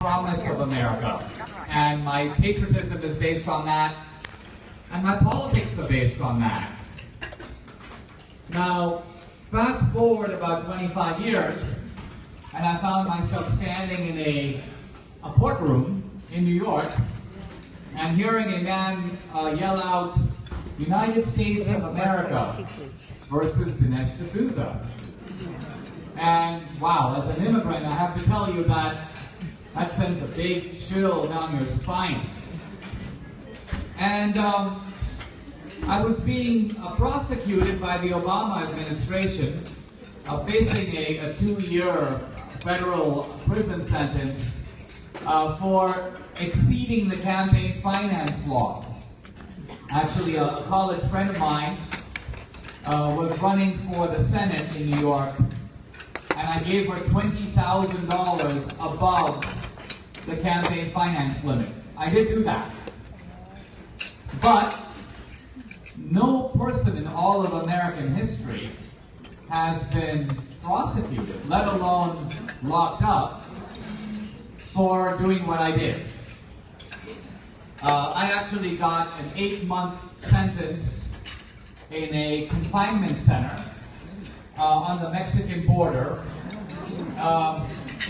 promise of America. And my patriotism is based on that, and my politics are based on that. Now, fast forward about 25 years, and I found myself standing in a courtroom in New York and hearing a man yell out, "United States of America versus Dinesh Desousa." And wow, as an immigrant, I have to tell you that sends a big chill down your spine. And I was being prosecuted by the Obama administration, facing a 2-year federal prison sentence for exceeding the campaign finance law. Actually, a college friend of mine was running for the Senate in New York, and I gave her $20,000 above the campaign finance limit. I did do that. But no person in all of American history has been prosecuted, let alone locked up, for doing what I did. I actually got an 8-month sentence in a confinement center on the Mexican border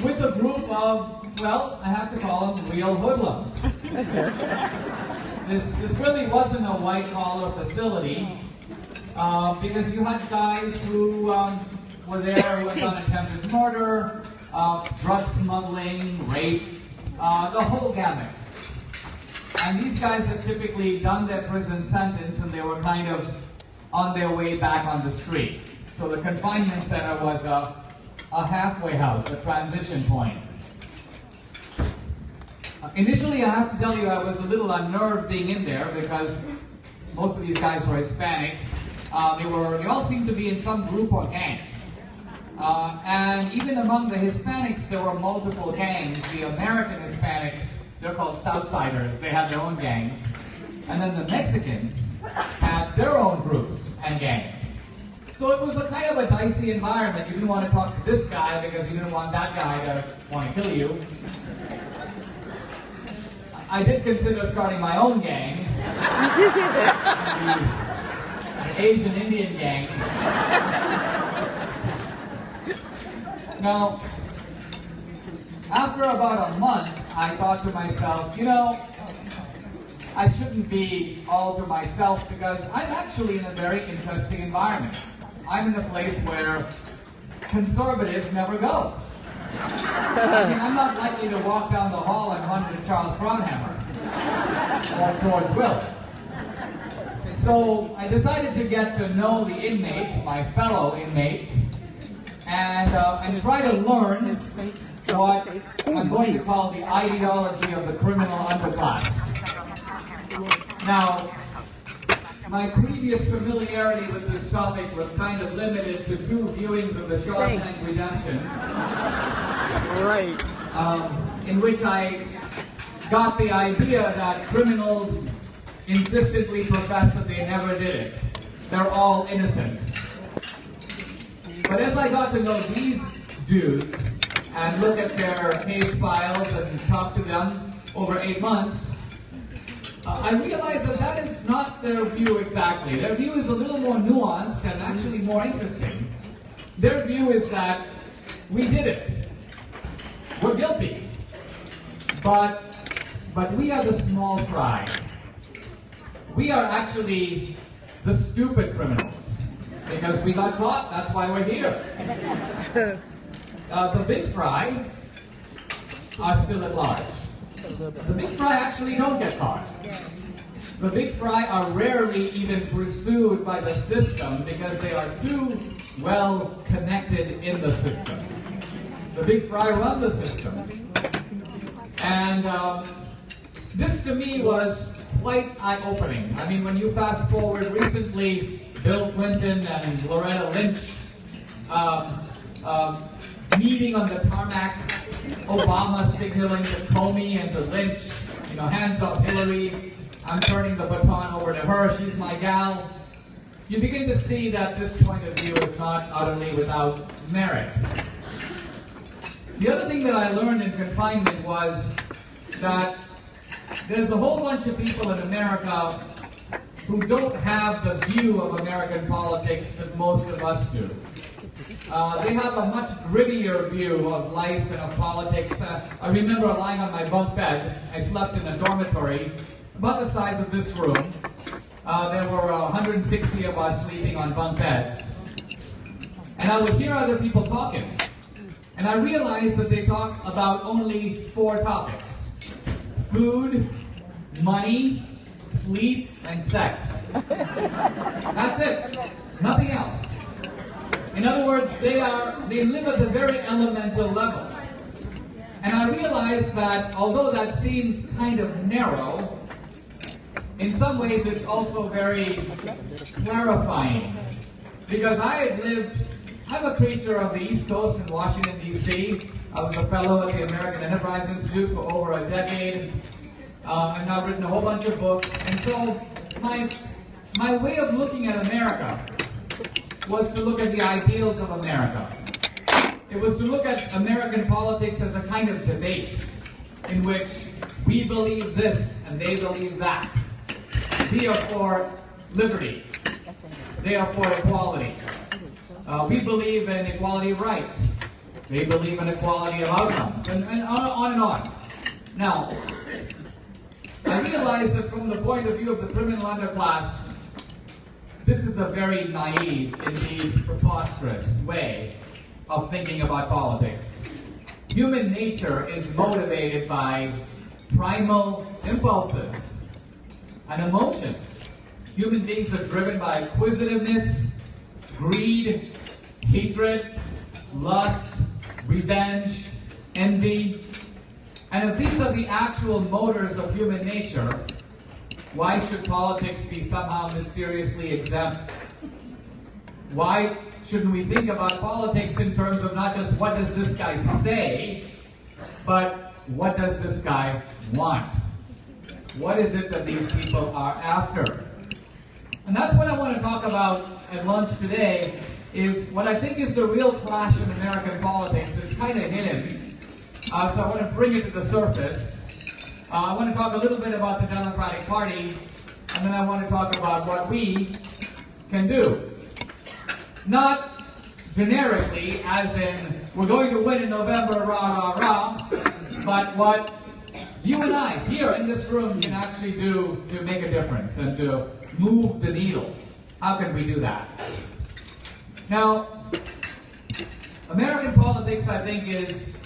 with a group of, well, I have to call them real hoodlums. This really wasn't a white-collar facility because you had guys who were there who had done attempted murder, drug smuggling, rape, the whole gamut. And these guys had typically done their prison sentence and they were kind of on their way back on the street. So the confinement center was a halfway house, a transition point. Initially, I have to tell you, I was a little unnerved being in there because most of these guys were Hispanic. They all seemed to be in some group or gang. And even among the Hispanics, there were multiple gangs. The American Hispanics, they're called Southsiders. They had their own gangs. And then the Mexicans had their own groups and gangs. So it was a kind of a dicey environment. You didn't want to talk to this guy because you didn't want that guy to want to kill you. I did consider starting my own gang, the Asian Indian gang. Now, after about a month, I thought to myself, you know, I shouldn't be all to myself because I'm actually in a very interesting environment. I'm in a place where conservatives never go. I mean, I'm not likely to walk down the hall and run into Charles Braunhammer or George Will. So I decided to get to know the inmates, my fellow inmates, and try to learn what I'm going to call the ideology of the criminal underclass. Now, my previous familiarity with this topic was kind of limited to 2 viewings of The Shawshank Redemption. Right. In which I got the idea that criminals insistently profess that they never did it. They're all innocent. But as I got to know these dudes and look at their case files and talk to them over 8 months, I realized that is not their view exactly. Their view is a little more nuanced and actually more interesting. Their view is that we did it. We're guilty. But we are the small fry. We are actually the stupid criminals. Because we got caught, that's why we're here. The big fry are still at large. The big fry actually don't get caught. The big fry are rarely even pursued by the system because they are too well connected in the system. The big fry run the system. And this to me was quite eye-opening. I mean, when you fast forward recently, Bill Clinton and Loretta Lynch meeting on the tarmac, Obama signaling to Comey and to Lynch, you know, hands up Hillary, I'm turning the baton over to her, she's my gal. You begin to see that this point of view is not utterly without merit. The other thing that I learned in confinement was that there's a whole bunch of people in America who don't have the view of American politics that most of us do. They have a much grittier view of life and of politics. I remember lying on my bunk bed. I slept in a dormitory about the size of this room. There were 160 of us sleeping on bunk beds. And I would hear other people talking. And I realized that they talk about only 4 topics: food, money, sleep, and sex. That's it. Nothing else. In other words, they live at the very elemental level. And I realized that although that seems kind of narrow, in some ways it's also very clarifying. Because I'm a creature of the East Coast in Washington, D.C. I was a fellow at the American Enterprise Institute for over a decade. I've now written a whole bunch of books. And so my way of looking at America was to look at the ideals of America. It was to look at American politics as a kind of debate in which we believe this and they believe that. We are for liberty. They are for equality. We believe in equality of rights. They believe in equality of outcomes, and on and on. Now, I realize that from the point of view of the criminal underclass, this is a very naive, indeed preposterous way of thinking about politics. Human nature is motivated by primal impulses and emotions. Human beings are driven by acquisitiveness, greed, hatred, lust, revenge, envy. And if these are the actual motors of human nature, why should politics be somehow mysteriously exempt? Why shouldn't we think about politics in terms of not just what does this guy say, but what does this guy want? What is it that these people are after? And that's what I want to talk about at lunch today, is what I think is the real clash in American politics. It's kind of hidden, so I want to bring it to the surface. I want to talk a little bit about the Democratic Party, and then I want to talk about what we can do. Not generically, as in, we're going to win in November, rah, rah, rah, but what you and I, here in this room, can actually do to make a difference and to move the needle. How can we do that? Now, American politics, I think, is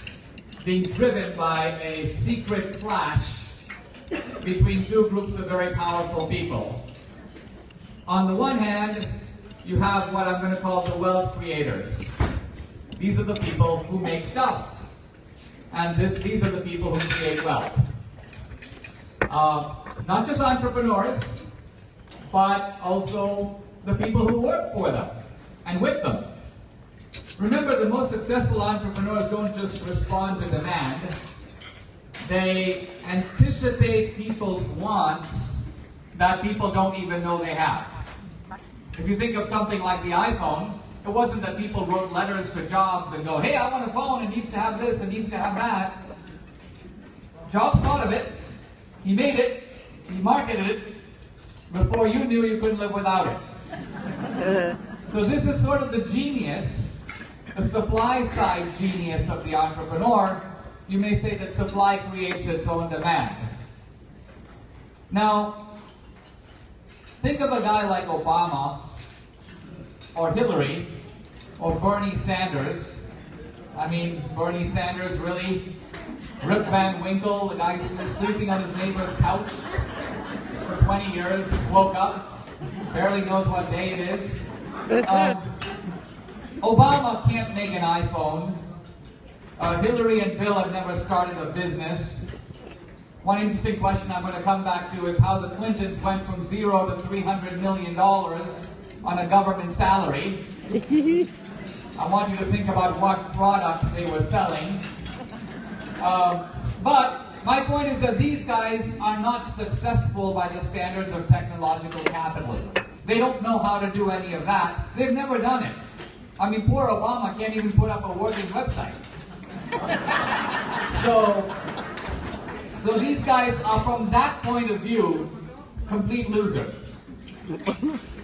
being driven by a secret clash between 2 groups of very powerful people. On the one hand, you have what I'm going to call the wealth creators. These are the people who make stuff. And these are the people who create wealth. Not just entrepreneurs, but also the people who work for them and with them. Remember, the most successful entrepreneurs don't just respond to demand. They anticipate people's wants that people don't even know they have. If you think of something like the iPhone, it wasn't that people wrote letters to Jobs and go, hey, I want a phone, it needs to have this, it needs to have that. Jobs thought of it, he made it, he marketed it. Before you knew, you couldn't live without it. So this is sort of the genius, the supply side genius of the entrepreneur. You may say that supply creates its own demand. Now, think of a guy like Obama, or Hillary, or Bernie Sanders. I mean, Bernie Sanders, really? Rip Van Winkle, the guy who was sleeping on his neighbor's couch for 20 years, just woke up, barely knows what day it is. Obama can't make an iPhone. Hillary and Bill have never started a business. One interesting question I'm going to come back to is how the Clintons went from 0 to $300 million on a government salary. I want you to think about what product they were selling. But my point is that these guys are not successful by the standards of technological capitalism. They don't know how to do any of that. They've never done it. I mean, poor Obama can't even put up a working website. So these guys are, from that point of view, complete losers.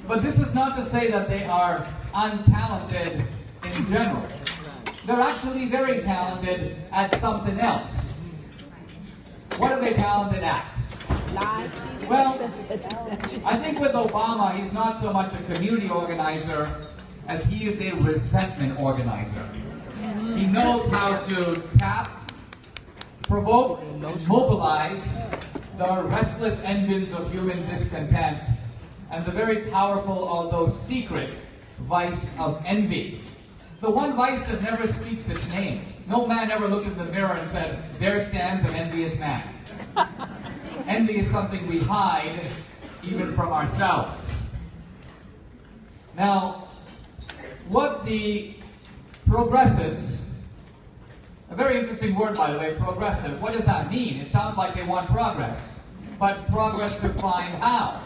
But this is not to say that they are untalented in general. They're actually very talented at something else. What are they talented at? Well, I think with Obama, he's not so much a community organizer as he is a resentment organizer. He knows how to tap, provoke, and mobilize the restless engines of human discontent and the very powerful, although secret, vice of envy. The one vice that never speaks its name. No man ever looked in the mirror and said, "There stands an envious man." Envy is something we hide even from ourselves. Now, what the progressives, a very interesting word by the way, progressive, what does that mean? It sounds like they want progress. But progress defined how?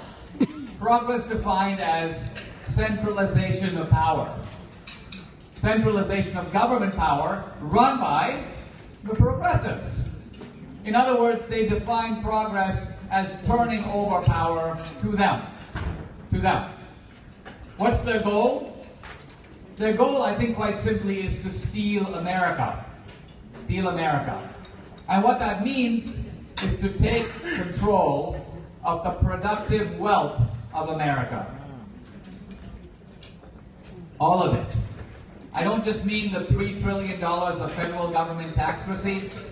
Progress defined as centralization of power. Centralization of government power run by the progressives. In other words, they define progress as turning over power to them. To them. What's their goal? Their goal, I think quite simply, is to steal America. Steal America. And what that means is to take control of the productive wealth of America. All of it. I don't just mean the $3 trillion of federal government tax receipts.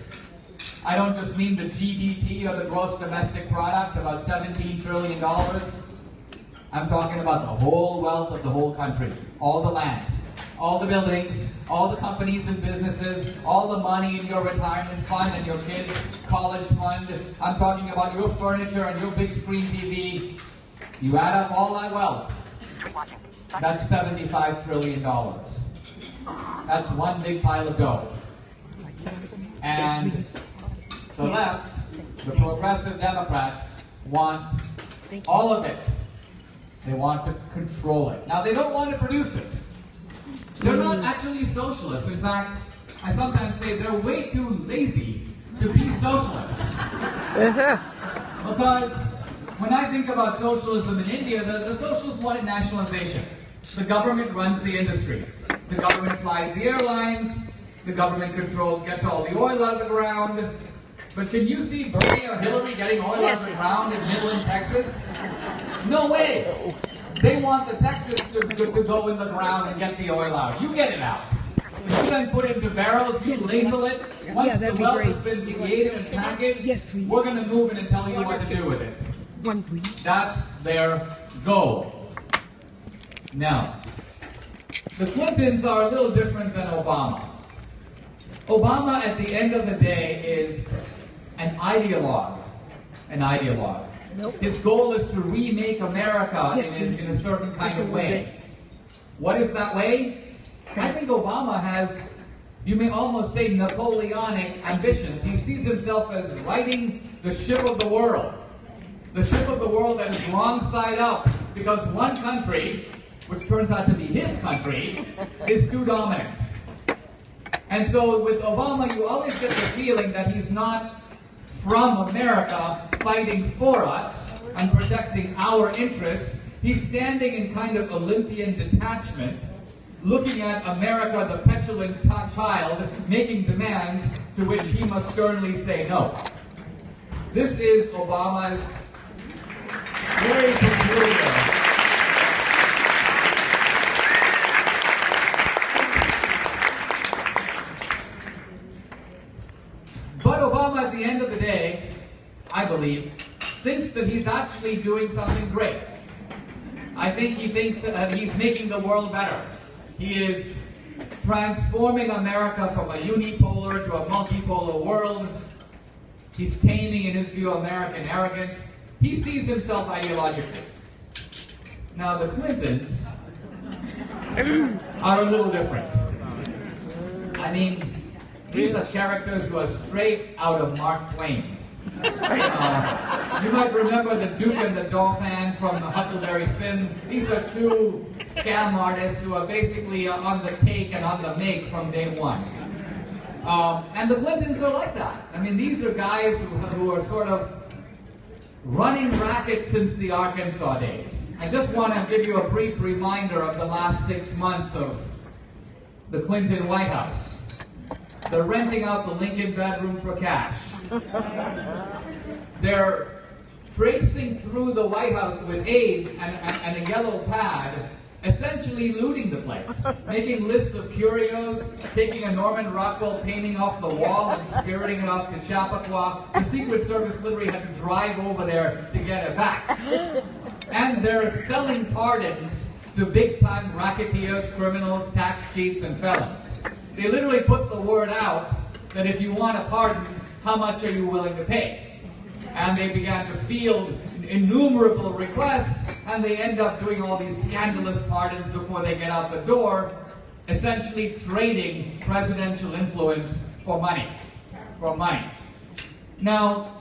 I don't just mean the GDP, or the gross domestic product, about $17 trillion. I'm talking about the whole wealth of the whole country. All the land, all the buildings, all the companies and businesses, all the money in your retirement fund and your kids' college fund. I'm talking about your furniture and your big screen TV. You add up all that wealth, that's $75 trillion. That's one big pile of dough. And the left, the progressive Democrats, want all of it. They want to control it. Now, they don't want to produce it. They're not actually socialists. In fact, I sometimes say they're way too lazy to be socialists. Because when I think about socialism in India, the socialists wanted nationalization. The government runs the industries. The government flies the airlines. The government gets all the oil out of the ground. But can you see Bernie or Hillary getting oil out of the ground in Midland, Texas? No way! They want the Texans to go in the ground and get the oil out. You get it out. You then put it into barrels, you label it. Once the wealth has been created and packaged, we're going to move in and tell you what to do with it. One, please. That's their goal. Now, the Clintons are a little different than Obama. Obama, at the end of the day, is an ideologue. An ideologue. Nope. His goal is to remake America in a certain kind of way. What is that way? I think Obama has, you may almost say, Napoleonic ambitions. He sees himself as righting the ship of the world. The ship of the world that is wrong side up, because one country, which turns out to be his country, is too dominant. And so with Obama, you always get the feeling that he's not from America fighting for us and protecting our interests. He's standing in kind of Olympian detachment, looking at America, the petulant child, making demands to which he must sternly say no. This is Obama's very peculiar. But Obama, at the end of the day, I believe, thinks that he's actually doing something great. I think he thinks that he's making the world better. He is transforming America from a unipolar to a multipolar world. He's taming, in his view, American arrogance. He sees himself ideologically. Now, the Clintons are a little different. I mean, these are characters who are straight out of Mark Twain. You might remember the Duke and the Dauphin from the Huckleberry Finn. These are two scam artists who are basically on the take and on the make from day one. And the Clintons are like that. I mean, these are guys who are sort of running rackets since the Arkansas days. I just want to give you a brief reminder of the last 6 months of the Clinton White House. They're renting out the Lincoln bedroom for cash. They're traipsing through the White House with aides and a yellow pad, essentially looting the place, making lists of curios, taking a Norman Rockwell painting off the wall and spiriting it off to Chappaqua. The Secret Service literally had to drive over there to get it back. And they're selling pardons to big-time racketeers, criminals, tax cheats, and felons. They literally put the word out that if you want a pardon, how much are you willing to pay? And they began to field innumerable requests, and they end up doing all these scandalous pardons before they get out the door, essentially trading presidential influence for money. Now,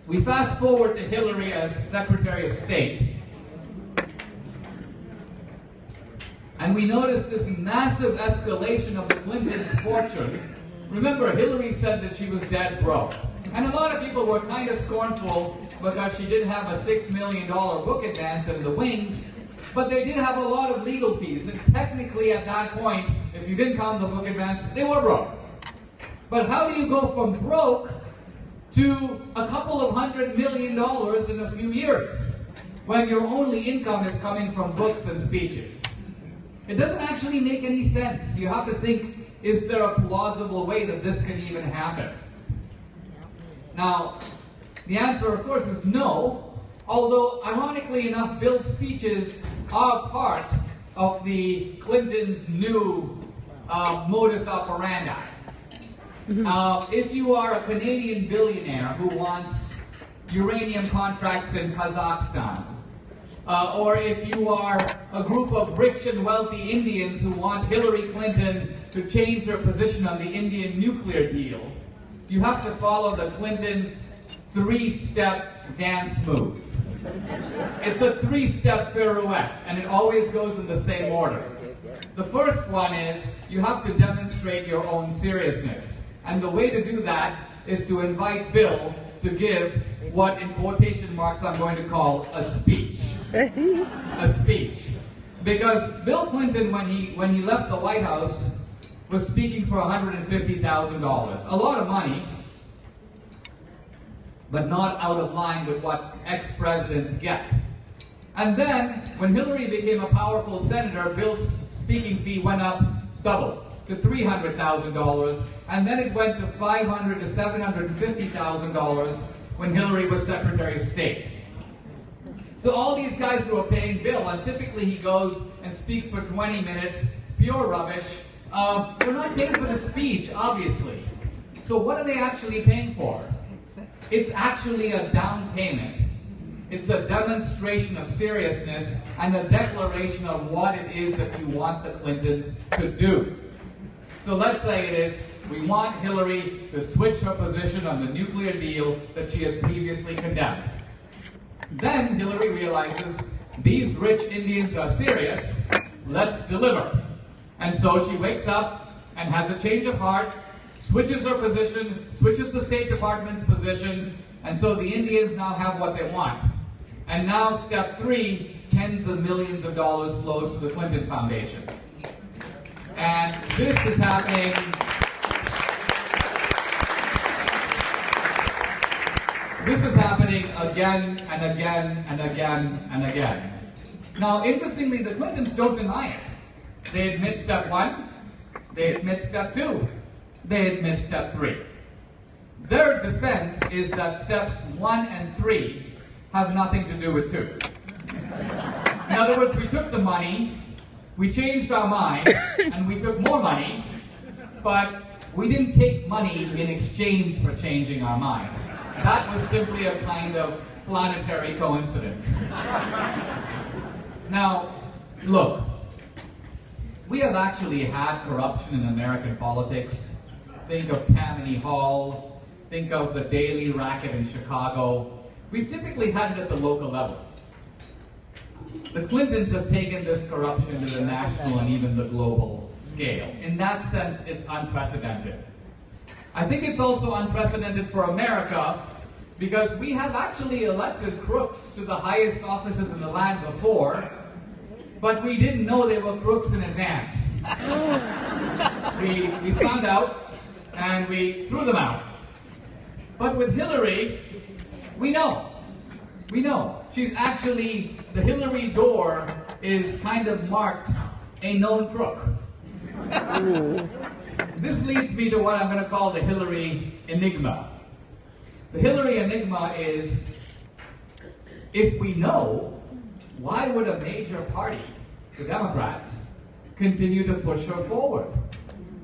we fast forward to Hillary as Secretary of State, and we notice this massive escalation of the Clintons' fortune. Remember, Hillary said that she was dead broke. And a lot of people were kind of scornful because she did have a $6 million book advance in the wings, but they did have a lot of legal fees. And technically at that point, if you didn't count the book advance, they were broke. But how do you go from broke to a couple of $100 million in a few years when your only income is coming from books and speeches? It doesn't actually make any sense. You have to think, is there a plausible way that this can even happen? Now, the answer, of course, is no, although, ironically enough, Bill's speeches are part of the Clintons' new modus operandi. If you are a Canadian billionaire who wants uranium contracts in Kazakhstan, or if you are a group of rich and wealthy Indians who want Hillary Clinton to change her position on the Indian nuclear deal, you have to follow the Clintons' three-step dance move. It's a three-step pirouette, and it always goes in the same order. The first one is you have to demonstrate your own seriousness. And the way to do that is to invite Bill to give what, in quotation marks, I'm going to call a speech. A speech. Because Bill Clinton, when he left the White House, was speaking for $150,000. A lot of money, but not out of line with what ex-presidents get. And then, when Hillary became a powerful senator, Bill's speaking fee went up double to $300,000, and then it went to $500,000 to $750,000 when Hillary was Secretary of State. So all these guys who are paying Bill, and typically he goes and speaks for 20 minutes, pure rubbish. They're not paying for the speech, obviously. So what are they actually paying for? It's actually a down payment. It's a demonstration of seriousness and a declaration of what it is that you want the Clintons to do. So let's say it is, we want Hillary to switch her position on the nuclear deal that she has previously condemned. Then Hillary realizes, these rich Indians are serious, let's deliver. And so she wakes up and has a change of heart, switches her position, switches the State Department's position, and so the Indians now have what they want. And now, step 3, tens of millions of dollars flows to the Clinton Foundation. And this is happening. This is happening again and again and again and again. Now, interestingly, the Clintons don't deny it. They admit step 1, they admit step 2, they admit step 3. Their defense is that steps 1 and 3 have nothing to do with 2. In other words, we took the money, we changed our mind, and we took more money, but we didn't take money in exchange for changing our mind. That was simply a kind of planetary coincidence. Now, look, we have actually had corruption in American politics. Think of Tammany Hall, think of the Daily Racket in Chicago. We've typically had it at the local level. The Clintons have taken this corruption to the national and even the global scale. In that sense, it's unprecedented. I think it's also unprecedented for America because we have actually elected crooks to the highest offices in the land before, but we didn't know they were crooks in advance. We found out and we threw them out. But with Hillary, we know. We know. She's actually, the Hillary door is kind of marked a known crook. This leads me to what I'm going to call the Hillary enigma. The Hillary enigma is, if we know, why would a major party, the Democrats, continue to push her forward?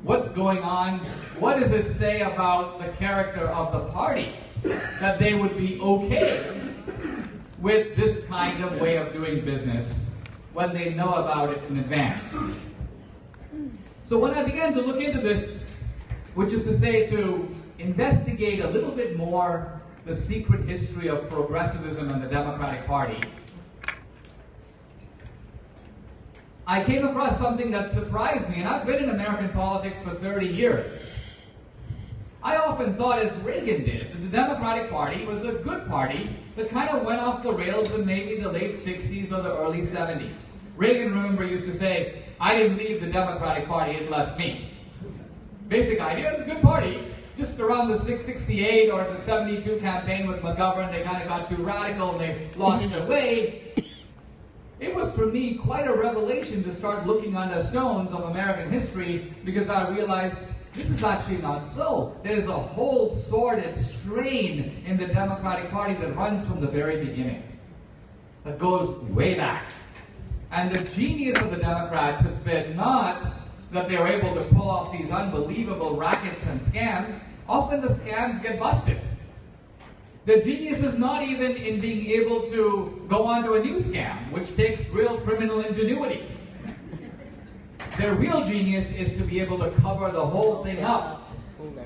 What's going on? What does it say about the character of the party that they would be okay with this kind of way of doing business when they know about it in advance? So when I began to look into this, which is to say to investigate a little bit more the secret history of progressivism in the Democratic Party, I came across something that surprised me, and I've been in American politics for 30 years. I often thought, as Reagan did, that the Democratic Party was a good party that kind of went off the rails in maybe the late 60s or the early 70s. Reagan, remember, used to say, I didn't leave the Democratic Party, it left me. Basic idea, it's a good party. Just around the 668 or the 72 campaign with McGovern, they kind of got too radical and they lost their way. It was for me quite a revelation to start looking under stones of American history because I realized this is actually not so. There's a whole sordid strain in the Democratic Party that runs from the very beginning, that goes way back. And the genius of the Democrats has been not that they're able to pull off these unbelievable rackets and scams. Often the scams get busted. The genius is not even in being able to go onto a new scam, which takes real criminal ingenuity. Their real genius is to be able to cover the whole thing up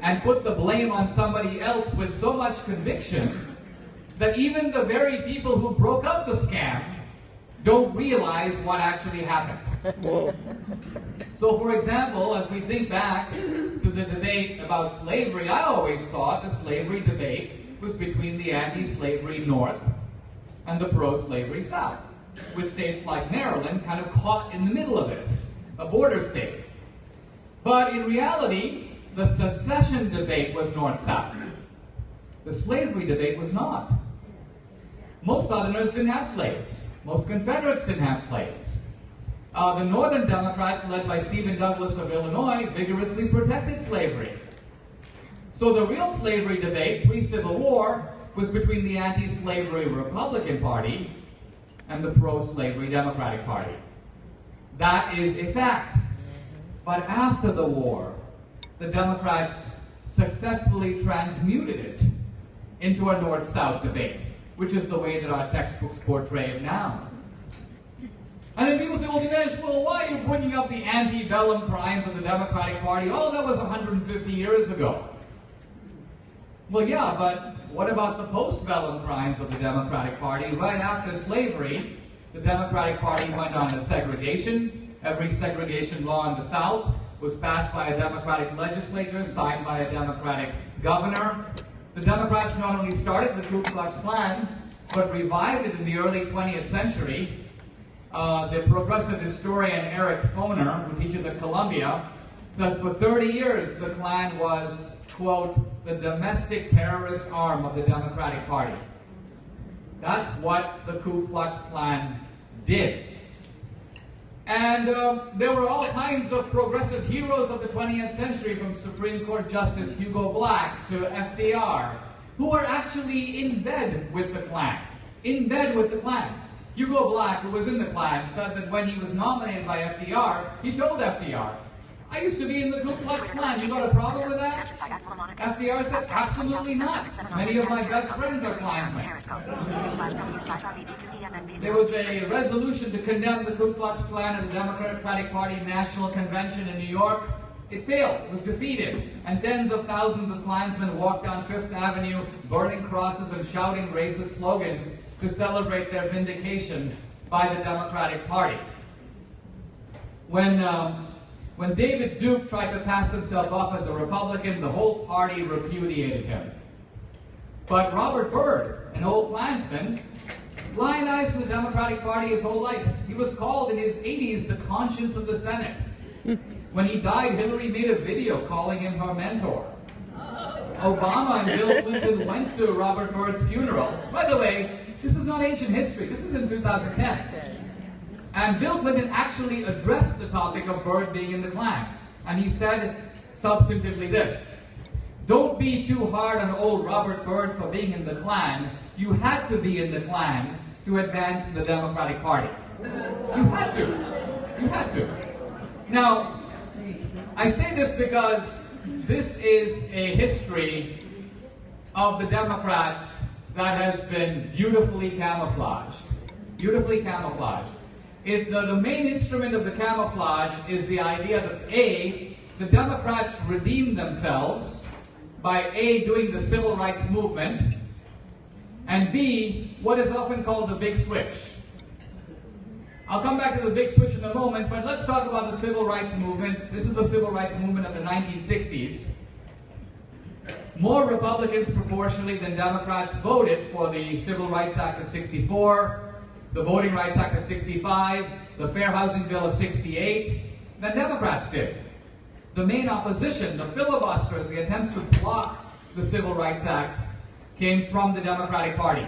and put the blame on somebody else with so much conviction that even the very people who broke up the scam don't realize what actually happened. So, for example, as we think back to the debate about slavery, I always thought the slavery debate was between the anti-slavery North and the pro-slavery South, with states like Maryland kind of caught in the middle of this, a border state. But in reality, the secession debate was North-South. The slavery debate was not. Most Southerners didn't have slaves. Most Confederates didn't have slaves. The Northern Democrats, led by Stephen Douglas of Illinois, vigorously protected slavery. So the real slavery debate, pre-Civil War, was between the anti-slavery Republican Party and the pro-slavery Democratic Party. That is a fact. But after the war, the Democrats successfully transmuted it into a North-South debate, which is the way that our textbooks portray it now. And then people say, well, Dinesh, why are you bringing up the antebellum crimes of the Democratic Party? Oh, that was 150 years ago. Well, yeah, but what about the postbellum crimes of the Democratic Party? Right after slavery, the Democratic Party went on to segregation. Every segregation law in the South was passed by a Democratic legislature, signed by a Democratic governor. The Democrats not only started the Ku Klux Klan, but revived it in the early 20th century. The progressive historian Eric Foner, who teaches at Columbia, says for 30 years the Klan was, quote, the domestic terrorist arm of the Democratic Party. That's what the Ku Klux Klan did. And there were all kinds of progressive heroes of the 20th century, from Supreme Court Justice Hugo Black to FDR, who were actually in bed with the Klan. In bed with the Klan. Hugo Black, who was in the Klan, said that when he was nominated by FDR, he told FDR, I used to be in the Ku Klux Klan. You got a problem with that? FDR said, absolutely not. Many of my best friends are Klansmen. There was a resolution to condemn the Ku Klux Klan at the Democratic Party National Convention in New York. It failed. It was defeated. And tens of thousands of Klansmen walked down Fifth Avenue, burning crosses and shouting racist slogans to celebrate their vindication by the Democratic Party. When When David Duke tried to pass himself off as a Republican, the whole party repudiated him. But Robert Byrd, an old Klansman, lionized the Democratic Party his whole life. He was called in his 80s the conscience of the Senate. When he died, Hillary made a video calling him her mentor. Obama and Bill Clinton went to Robert Byrd's funeral. By the way, this is not ancient history. This is in 2010. And Bill Clinton actually addressed the topic of Byrd being in the Klan. And he said substantively this: don't be too hard on old Robert Byrd for being in the Klan. You had to be in the Klan to advance the Democratic Party. You had to. You had to. Now, I say this because this is a history of the Democrats that has been beautifully camouflaged. Beautifully camouflaged. The main instrument of the camouflage is the idea that A, the Democrats redeemed themselves by A, doing the civil rights movement, and B, what is often called the big switch. I'll come back to the big switch in a moment, but let's talk about the civil rights movement. This is the civil rights movement of the 1960s. More Republicans proportionally than Democrats voted for the Civil Rights Act of 64, the Voting Rights Act of 65, the Fair Housing Bill of 68, than Democrats did. The main opposition, the filibusters, the attempts to block the Civil Rights Act, came from the Democratic Party.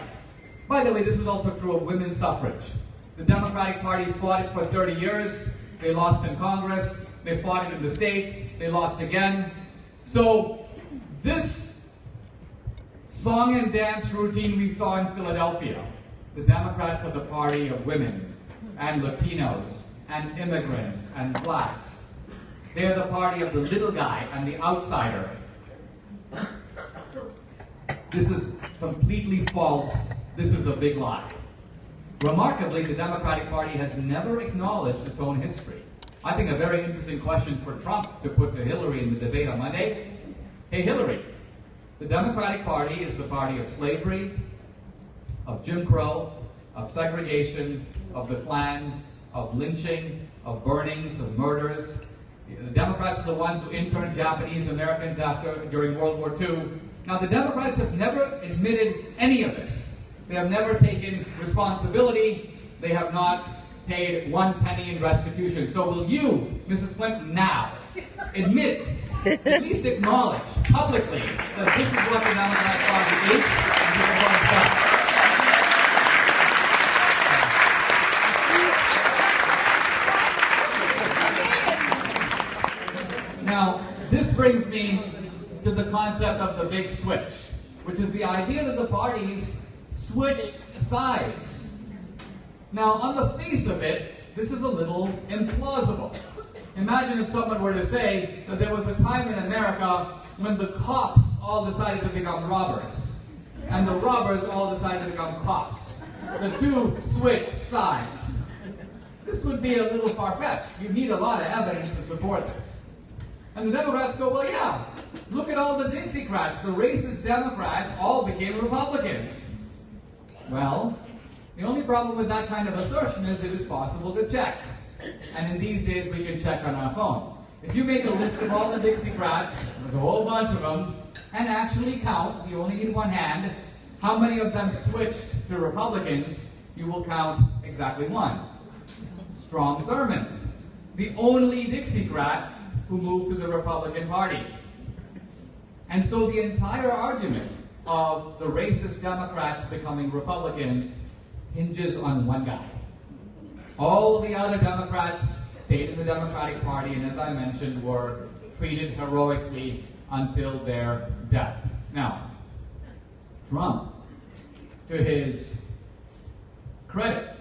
By the way, this is also true of women's suffrage. The Democratic Party fought it for 30 years. They lost in Congress. They fought it in the states. They lost again. So this song and dance routine we saw in Philadelphia, the Democrats are the party of women and Latinos and immigrants and blacks. They are the party of the little guy and the outsider. This is completely false. This is a big lie. Remarkably, the Democratic Party has never acknowledged its own history. I think a very interesting question for Trump to put to Hillary in the debate on Monday. Hey, Hillary, the Democratic Party is the party of slavery, of Jim Crow, of segregation, of the Klan, of lynching, of burnings, of murders. The Democrats are the ones who interned Japanese Americans during World War II. Now, the Democrats have never admitted any of this. They have never taken responsibility. They have not paid 1 penny in restitution. So will you, Mrs. Clinton, now admit, at least acknowledge publicly that this is what the Democratic Party is and this is what it's done? Now, this brings me to the concept of the big switch, which is the idea that the parties switched sides. Now, on the face of it, this is a little implausible. Imagine if someone were to say that there was a time in America when the cops all decided to become robbers, and the robbers all decided to become cops. The two switched sides. This would be a little far-fetched. You need a lot of evidence to support this. And the Democrats go, well, yeah, look at all the Dixiecrats. The racist Democrats all became Republicans. Well, the only problem with that kind of assertion is it is possible to check. And in these days, we can check on our phone. If you make a list of all the Dixiecrats, there's a whole bunch of them, and actually count, you only need one hand, how many of them switched to Republicans, you will count exactly one. Strom Thurmond, the only Dixiecrat who moved to the Republican Party. And so the entire argument of the racist Democrats becoming Republicans hinges on one guy. All the other Democrats stayed in the Democratic Party and, as I mentioned, were treated heroically until their death. Now, Trump, to his credit,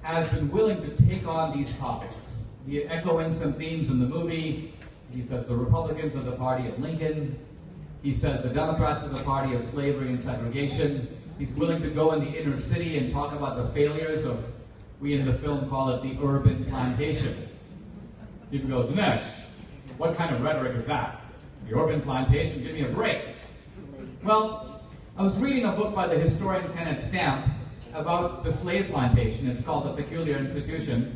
has been willing to take on these topics. Echoing some themes in the movie, he says the Republicans are the party of Lincoln. He says the Democrats are the party of slavery and segregation. He's willing to go in the inner city and talk about the failures of, we in the film call it the urban plantation. People go, Dinesh, what kind of rhetoric is that? The urban plantation, give me a break. Well, I was reading a book by the historian Kenneth Stamp about the slave plantation. It's called The Peculiar Institution.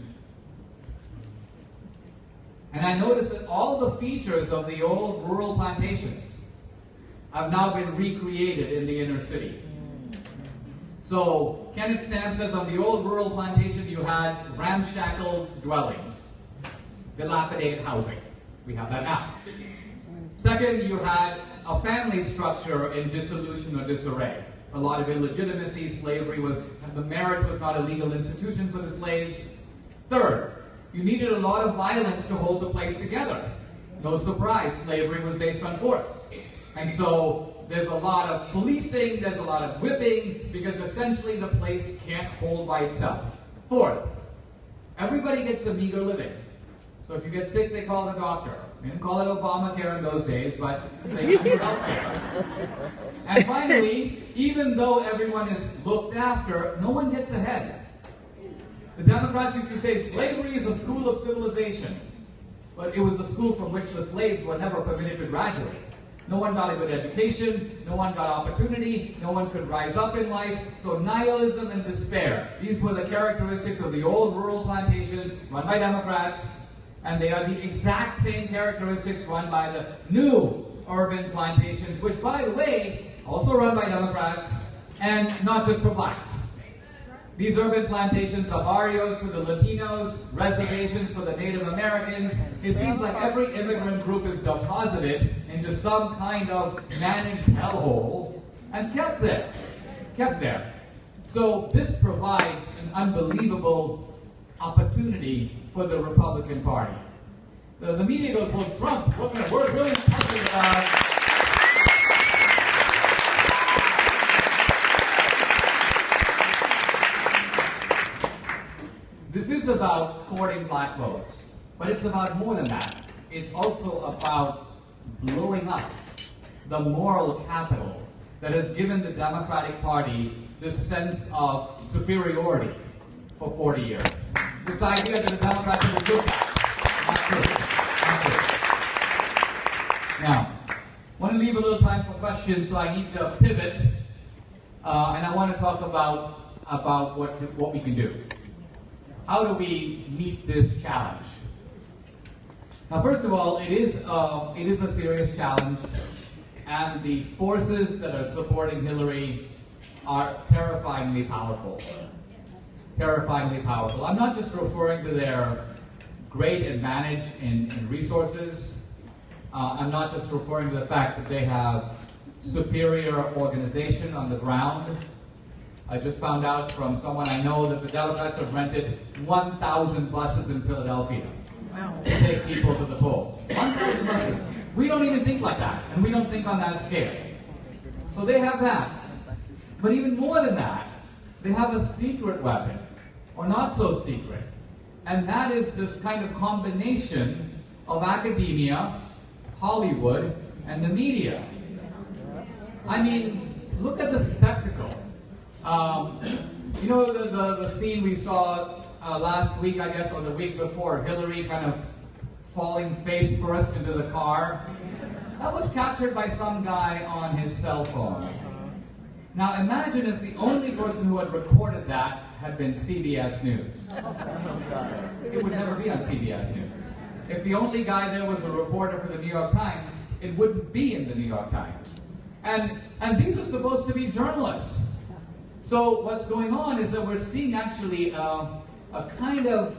And I noticed that all the features of the old rural plantations have now been recreated in the inner city. So Kenneth Stamp says on the old rural plantation you had ramshackle dwellings, dilapidated housing. We have that now. Second, you had a family structure in dissolution or disarray. A lot of illegitimacy, slavery the marriage was not a legal institution for the slaves. Third, you needed a lot of violence to hold the place together. No surprise, slavery was based on force. And so there's a lot of policing, there's a lot of whipping, because essentially the place can't hold by itself. Fourth, everybody gets a meager living. So if you get sick, they call the doctor. They didn't call it Obamacare in those days, but they have health care. And finally, even though everyone is looked after, no one gets ahead. The Democrats used to say slavery is a school of civilization, but it was a school from which the slaves were never permitted to graduate. No one got a good education, no one got opportunity, no one could rise up in life, so nihilism and despair. These were the characteristics of the old rural plantations run by Democrats, and they are the exact same characteristics run by the new urban plantations, which, by the way, also run by Democrats, and not just for blacks. These urban plantations are barrios for the Latinos, reservations for the Native Americans. It seems like every immigrant group is deposited into some kind of managed hellhole and kept there. So this provides an unbelievable opportunity for the Republican Party. The media goes, well, Trump, we're really talking about... This is about courting black votes, but it's about more than that. It's also about blowing up the moral capital that has given the Democratic Party this sense of superiority for 40 years. This idea that the Democrats are good guys. Not true. Now, I want to leave a little time for questions, so I need to pivot, and I want to talk about what we can do. How do we meet this challenge? Now, first of all, it is a serious challenge, and the forces that are supporting Hillary are terrifyingly powerful. Terrifyingly powerful. I'm not just referring to their great advantage in resources. I'm not just referring to the fact that they have superior organization on the ground. I just found out from someone I know that the Democrats have rented 1,000 buses in Philadelphia to take people to the polls. 1,000 buses. We don't even think like that, and we don't think on that scale. So they have that. But even more than that, they have a secret weapon, or not so secret, and that is this kind of combination of academia, Hollywood, and the media. I mean, look at the spectacle. You know the scene we saw last week, I guess, or the week before, Hillary kind of falling face first into the car? That was captured by some guy on his cell phone. Now imagine if the only person who had recorded that had been CBS News. It would never be on CBS News. If the only guy there was a reporter for the New York Times, it wouldn't be in the New York Times. And these are supposed to be journalists. So what's going on is that we're seeing actually a kind of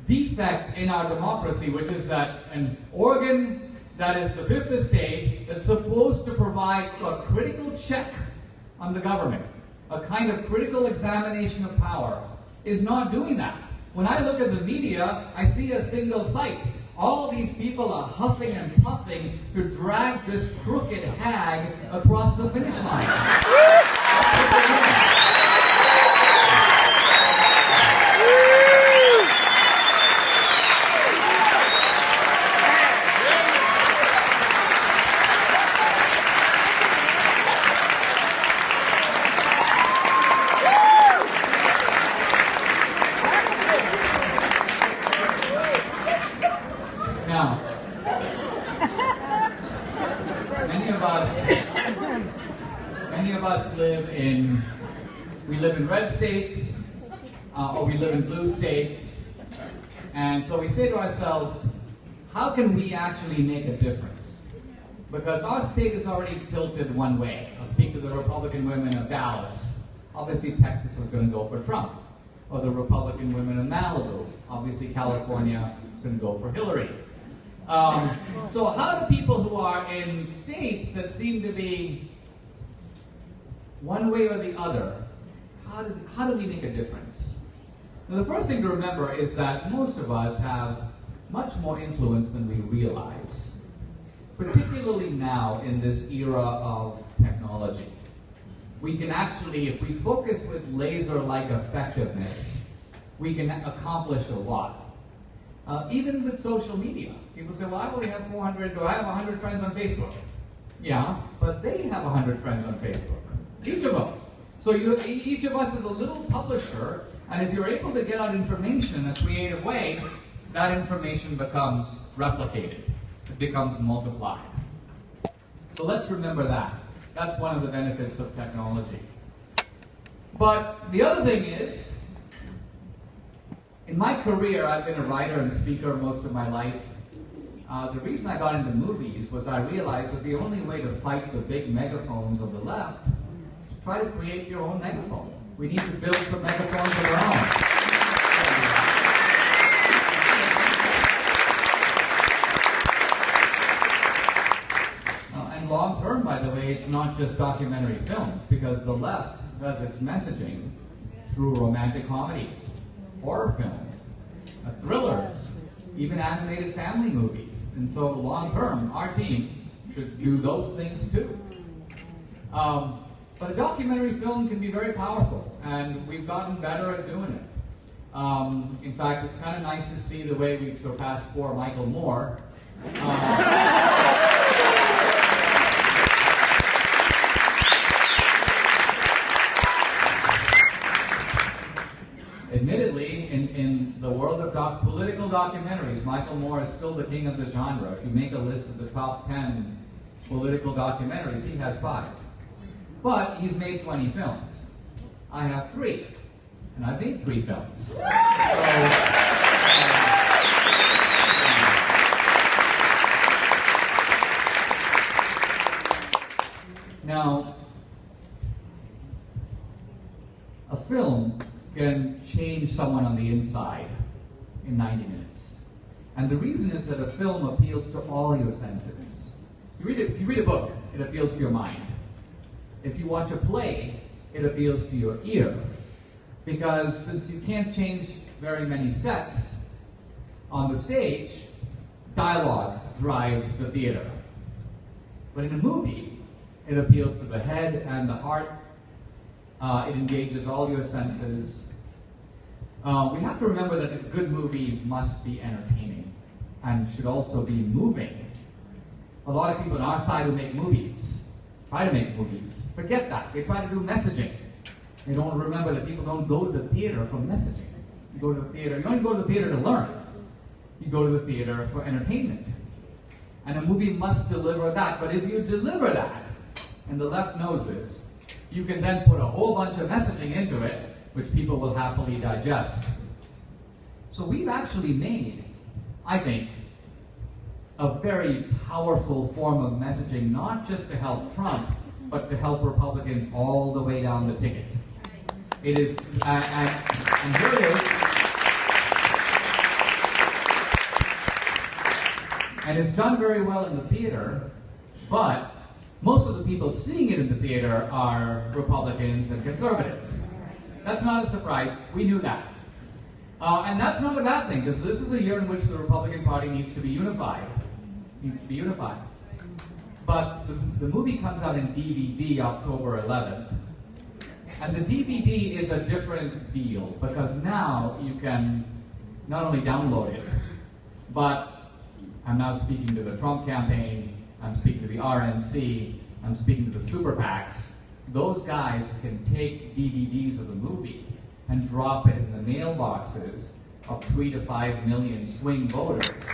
defect in our democracy, which is that an organ that is the fifth estate that's supposed to provide a critical check on the government, a kind of critical examination of power, is not doing that. When I look at the media, I see a single sight. All these people are huffing and puffing to drag this crooked hag across the finish line. Now, many of us live in red states, or we live in blue states, and so we say to ourselves, how can we actually make a difference? Because our state is already tilted one way. I'll speak to the Republican women of Dallas. Obviously, Texas is going to go for Trump. Or the Republican women of Malibu. Obviously, California is going to go for Hillary. So how do people who are in states that seem to be one way or the other, how do we make a difference? Now, the first thing to remember is that most of us have much more influence than we realize, particularly now in this era of technology. We can actually, if we focus with laser-like effectiveness, we can accomplish a lot. Even with social media. People say, well, I only have 400, or I have 100 friends on Facebook. Yeah, but they have 100 friends on Facebook. Each of them. So each of us is a little publisher, and if you're able to get out information in a creative way, that information becomes replicated. It becomes multiplied. So let's remember that. That's one of the benefits of technology. But the other thing is, in my career, I've been a writer and speaker most of my life. The reason I got into movies was I realized that the only way to fight the big megaphones of the left is to try to create your own megaphone. We need to build some megaphones of our own. And long term, by the way, it's not just documentary films, because the left does its messaging through romantic comedies, horror films, thrillers, even animated family movies. And so long term, our team should do those things too. But a documentary film can be very powerful, and we've gotten better at doing it. In fact, it's kind of nice to see the way we've surpassed poor Michael Moore. Admittedly, in the world of political documentaries, Michael Moore is still the king of the genre. If you make a list of the top 10 political documentaries, he has 5. But he's made 20 films. I have 3. And I've made 3 films. Now, a film can change someone on the inside in 90 minutes. And the reason is that a film appeals to all your senses. If you read a book, it appeals to your mind. If you watch a play, it appeals to your ear. Because since you can't change very many sets on the stage, dialogue drives the theater. But in a movie, it appeals to the head and the heart. It engages all your senses. We have to remember that a good movie must be entertaining and should also be moving. A lot of people on our side who make movies, try to make movies, forget that. They try to do messaging. They don't remember that people don't go to the theater for messaging. You go to the theater, you don't go to the theater to learn. You go to the theater for entertainment. And a movie must deliver that. But if you deliver that, and the left knows this, you can then put a whole bunch of messaging into it, which people will happily digest. So we've actually made, I think, a very powerful form of messaging, not just to help Trump, but to help Republicans all the way down the ticket. It is, and here it is. And it's done very well in the theater, but most of the people seeing it in the theater are Republicans and conservatives. That's not a surprise. We knew that. And that's not a bad thing, because this is a year in which the Republican Party needs to be unified. But the movie comes out in DVD October 11th. And the DVD is a different deal, because now you can not only download it, but I'm now speaking to the Trump campaign, I'm speaking to the RNC, I'm speaking to the super PACs. Those guys can take DVDs of the movie and drop it in the mailboxes of 3 to 5 million swing voters.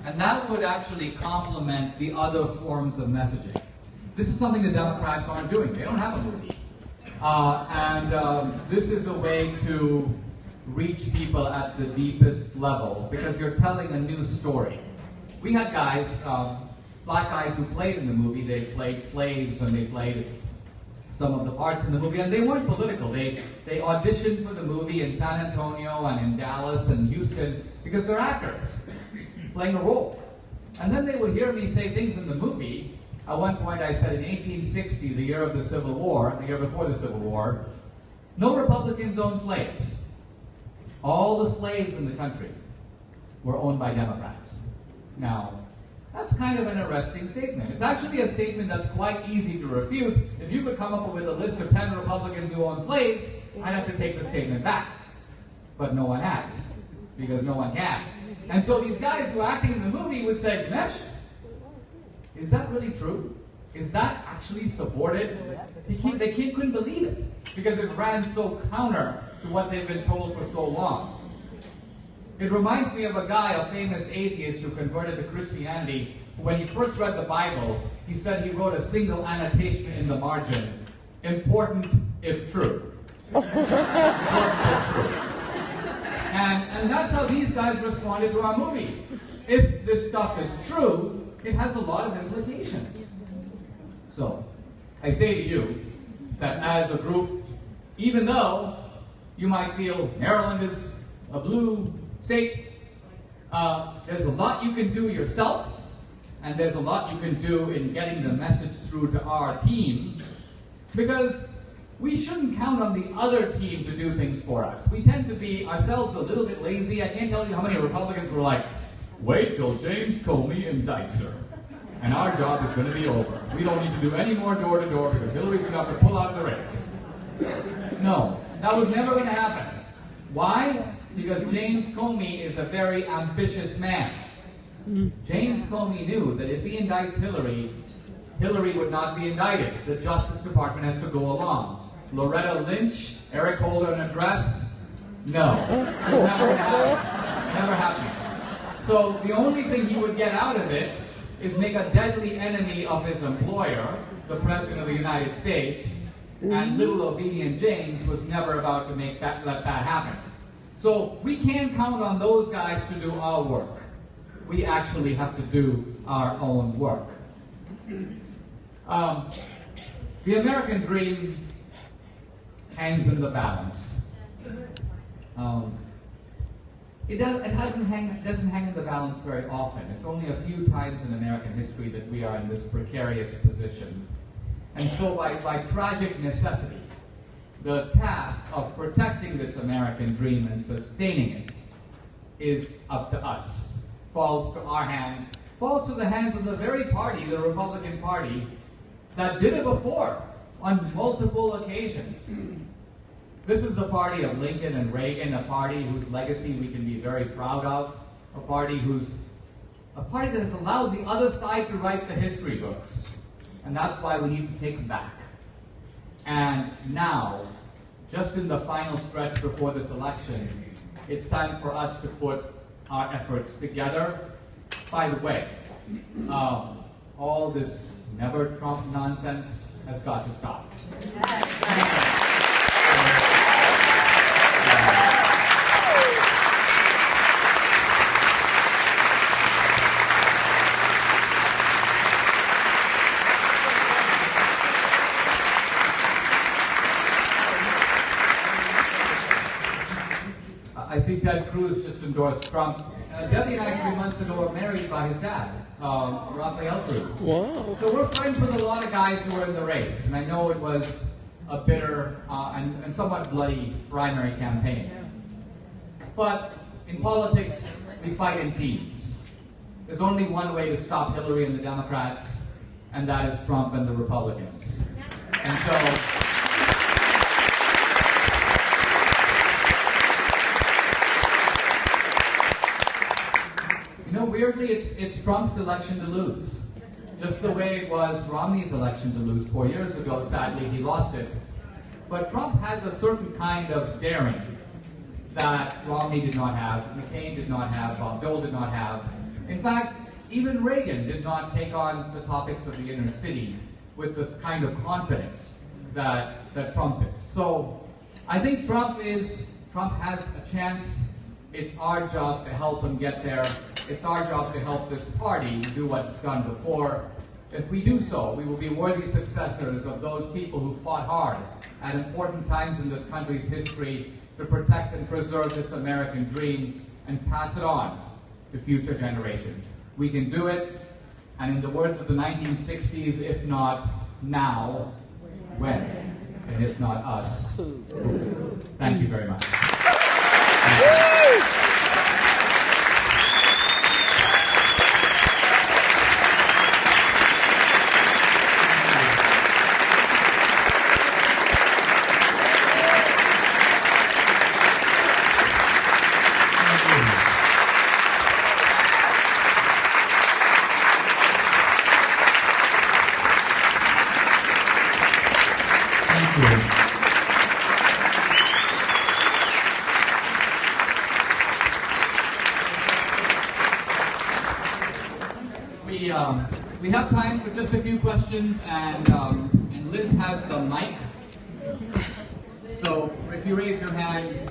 And that would actually complement the other forms of messaging. this is something the Democrats aren't doing. They don't have a movie. This is a way to reach people at the deepest level because you're telling a new story. We had guys, black guys who played in the movie. They played slaves and they played some of the parts in the movie, and they weren't political. They auditioned for the movie in San Antonio and in Dallas and Houston because they're actors playing a role. And then they would hear me say things in the movie. At one point I said in 1860, the year of the Civil War, the year before the Civil War, no Republicans owned slaves. All the slaves in the country were owned by Democrats. Now, that's kind of an arresting statement. It's actually a statement that's quite easy to refute. If you could come up with a list of 10 Republicans who own slaves, I'd have to take the statement back. But no one has, because no one can. And so these guys who are acting in the movie would say, Dinesh, is that really true? Is that actually supported? They couldn't believe it, because it ran so counter to what they've been told for so long. It reminds me of a guy, a famous atheist who converted to Christianity, who when he first read the Bible, he said he wrote a single annotation in the margin, important if true. Important if true. And that's how these guys responded to our movie. If this stuff is true, it has a lot of implications. So, I say to you that as a group, even though you might feel Maryland is a blue state, there's a lot you can do yourself, and there's a lot you can do in getting the message through to our team, because we shouldn't count on the other team to do things for us. We tend to be ourselves a little bit lazy. I can't tell you how many Republicans were like, wait till James Comey indicts her, and our job is going to be over. We don't need to do any more door-to-door because Hillary's going to have to pull out of the race. No, that was never going to happen. Why? Because James Comey is a very ambitious man. James Comey knew that if he indicts Hillary, Hillary would not be indicted. The Justice Department has to go along. Loretta Lynch, Eric Holder an address? No. It's never going to happen. Never happening. So the only thing he would get out of it is make a deadly enemy of his employer, the President of the United States, and little obedient James was never about to let that happen. So we can't count on those guys to do our work. We actually have to do our own work. The American dream hangs in the balance. It doesn't hang in the balance very often. It's only a few times in American history that we are in this precarious position. And so by tragic necessity, the task of protecting this American dream and sustaining it is up to us. Falls to our hands, falls to the hands of the very party, the Republican Party, that did it before on multiple occasions. This is the party of Lincoln and Reagan, a party whose legacy we can be very proud of, a party that has allowed the other side to write the history books. And that's why we need to take them back. And now, just in the final stretch before this election, it's time for us to put our efforts together. By the way, all this never Trump nonsense has got to stop. I see Ted Cruz just endorsed Trump. Debbie and I 3 months ago were married by his dad, Rafael Cruz. Wow. So we're friends with a lot of guys who were in the race, and I know it was a bitter and somewhat bloody primary campaign. But in politics, we fight in teams. There's only one way to stop Hillary and the Democrats, and that is Trump and the Republicans. And so, weirdly, it's Trump's election to lose. Just the way it was Romney's election to lose 4 years ago. Sadly, he lost it. But Trump has a certain kind of daring that Romney did not have, McCain did not have, Bob Dole did not have. In fact, even Reagan did not take on the topics of the inner city with this kind of confidence that Trump is. So I think Trump has a chance. It's our job to help him get there. It's our job to help this party do what's done before. If we do so, we will be worthy successors of those people who fought hard at important times in this country's history to protect and preserve this American dream and pass it on to future generations. We can do it, and in the words of the 1960s, if not now, when? And if not us, who? Thank you very much. We have time for just a few questions, and Liz has the mic. So if you raise your hand.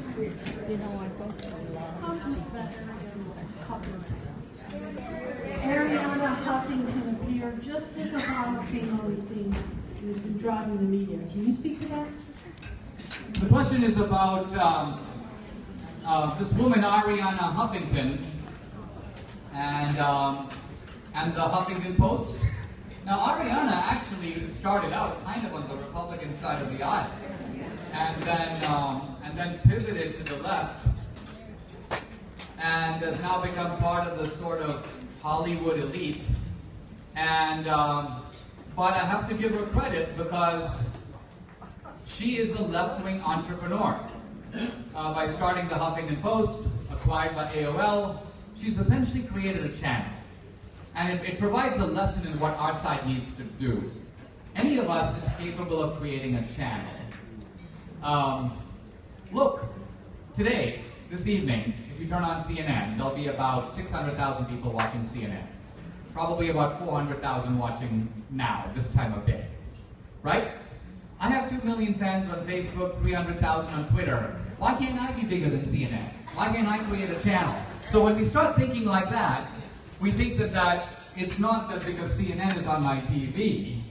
Ariana Huffington appeared just as Obama came on the scene and has been driving the media. Can you speak to that? The question is about this woman, Ariana Huffington, and the Huffington Post. Now, Ariana actually started out kind of on the Republican side of the aisle, and then pivoted to the left, and has now become part of the sort of Hollywood elite. And but I have to give her credit because she is a left-wing entrepreneur. By starting the Huffington Post, acquired by AOL, she's essentially created a channel. And it provides a lesson in what our side needs to do. Any of us is capable of creating a channel. Look, today, this evening, if you turn on CNN, there'll be about 600,000 people watching CNN. Probably about 400,000 watching now, this time of day. Right? I have 2 million fans on Facebook, 300,000 on Twitter. Why can't I be bigger than CNN? Why can't I create a channel? So when we start thinking like that, we think that it's not that because CNN is on my TV,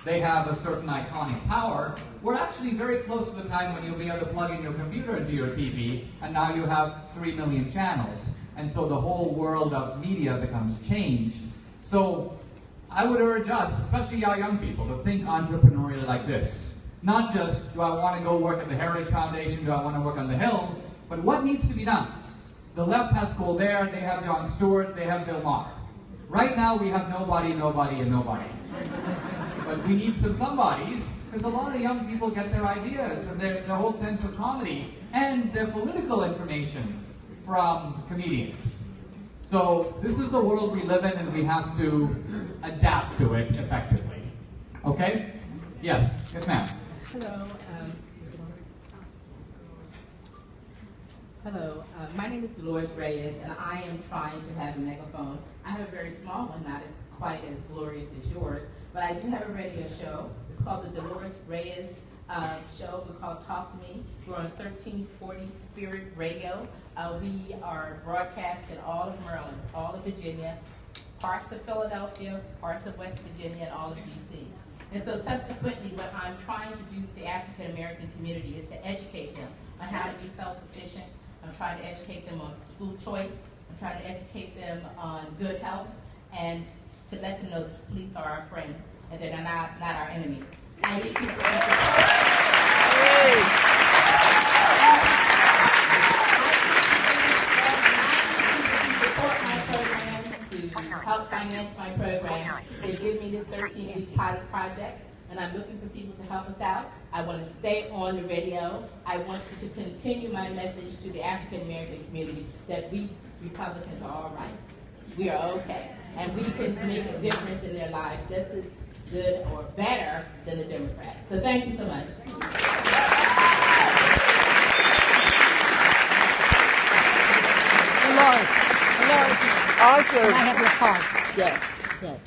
they have a certain iconic power. We're actually very close to the time when you'll be able to plug in your computer into your TV, and now you have 3 million channels. And so the whole world of media becomes changed. So I would urge us, especially our young people, to think entrepreneurially like this. Not just, do I want to go work at the Heritage Foundation, do I want to work on the Hill, but what needs to be done? The left has Colbert, they have Jon Stewart, they have Bill Maher. Right now we have nobody, nobody, and nobody. But we need some somebodies, because a lot of young people get their ideas and their whole sense of comedy and their political information from comedians. So this is the world we live in, and we have to adapt to it effectively. Okay? Yes. Yes, ma'am. Hello, my name is Dolores Reyes, and I am trying to have a megaphone. I have a very small one, not quite as glorious as yours, but I do have a radio show. It's called the Dolores Reyes Show. We call it Talk to Me. We're on 1340 Spirit Radio. We are broadcast in all of Maryland, all of Virginia, parts of Philadelphia, parts of West Virginia, and all of D.C. And so subsequently, what I'm trying to do with the African American community is to educate them on how to be self-sufficient. I'm trying to educate them on school choice. I'm trying to educate them on good health, and to let them know that the police are our friends and that they're not our enemies. I need people to support my program, to help finance my program. They give me this 13-week pilot project, and I'm looking for people to help us out. I want to stay on the radio. I want to continue my message to the African American community that we Republicans are all right. We are okay. And we can make a difference in their lives just as good or better than the Democrats. So thank you so much. Hello. Hello. Also, I have your card. yes, yes.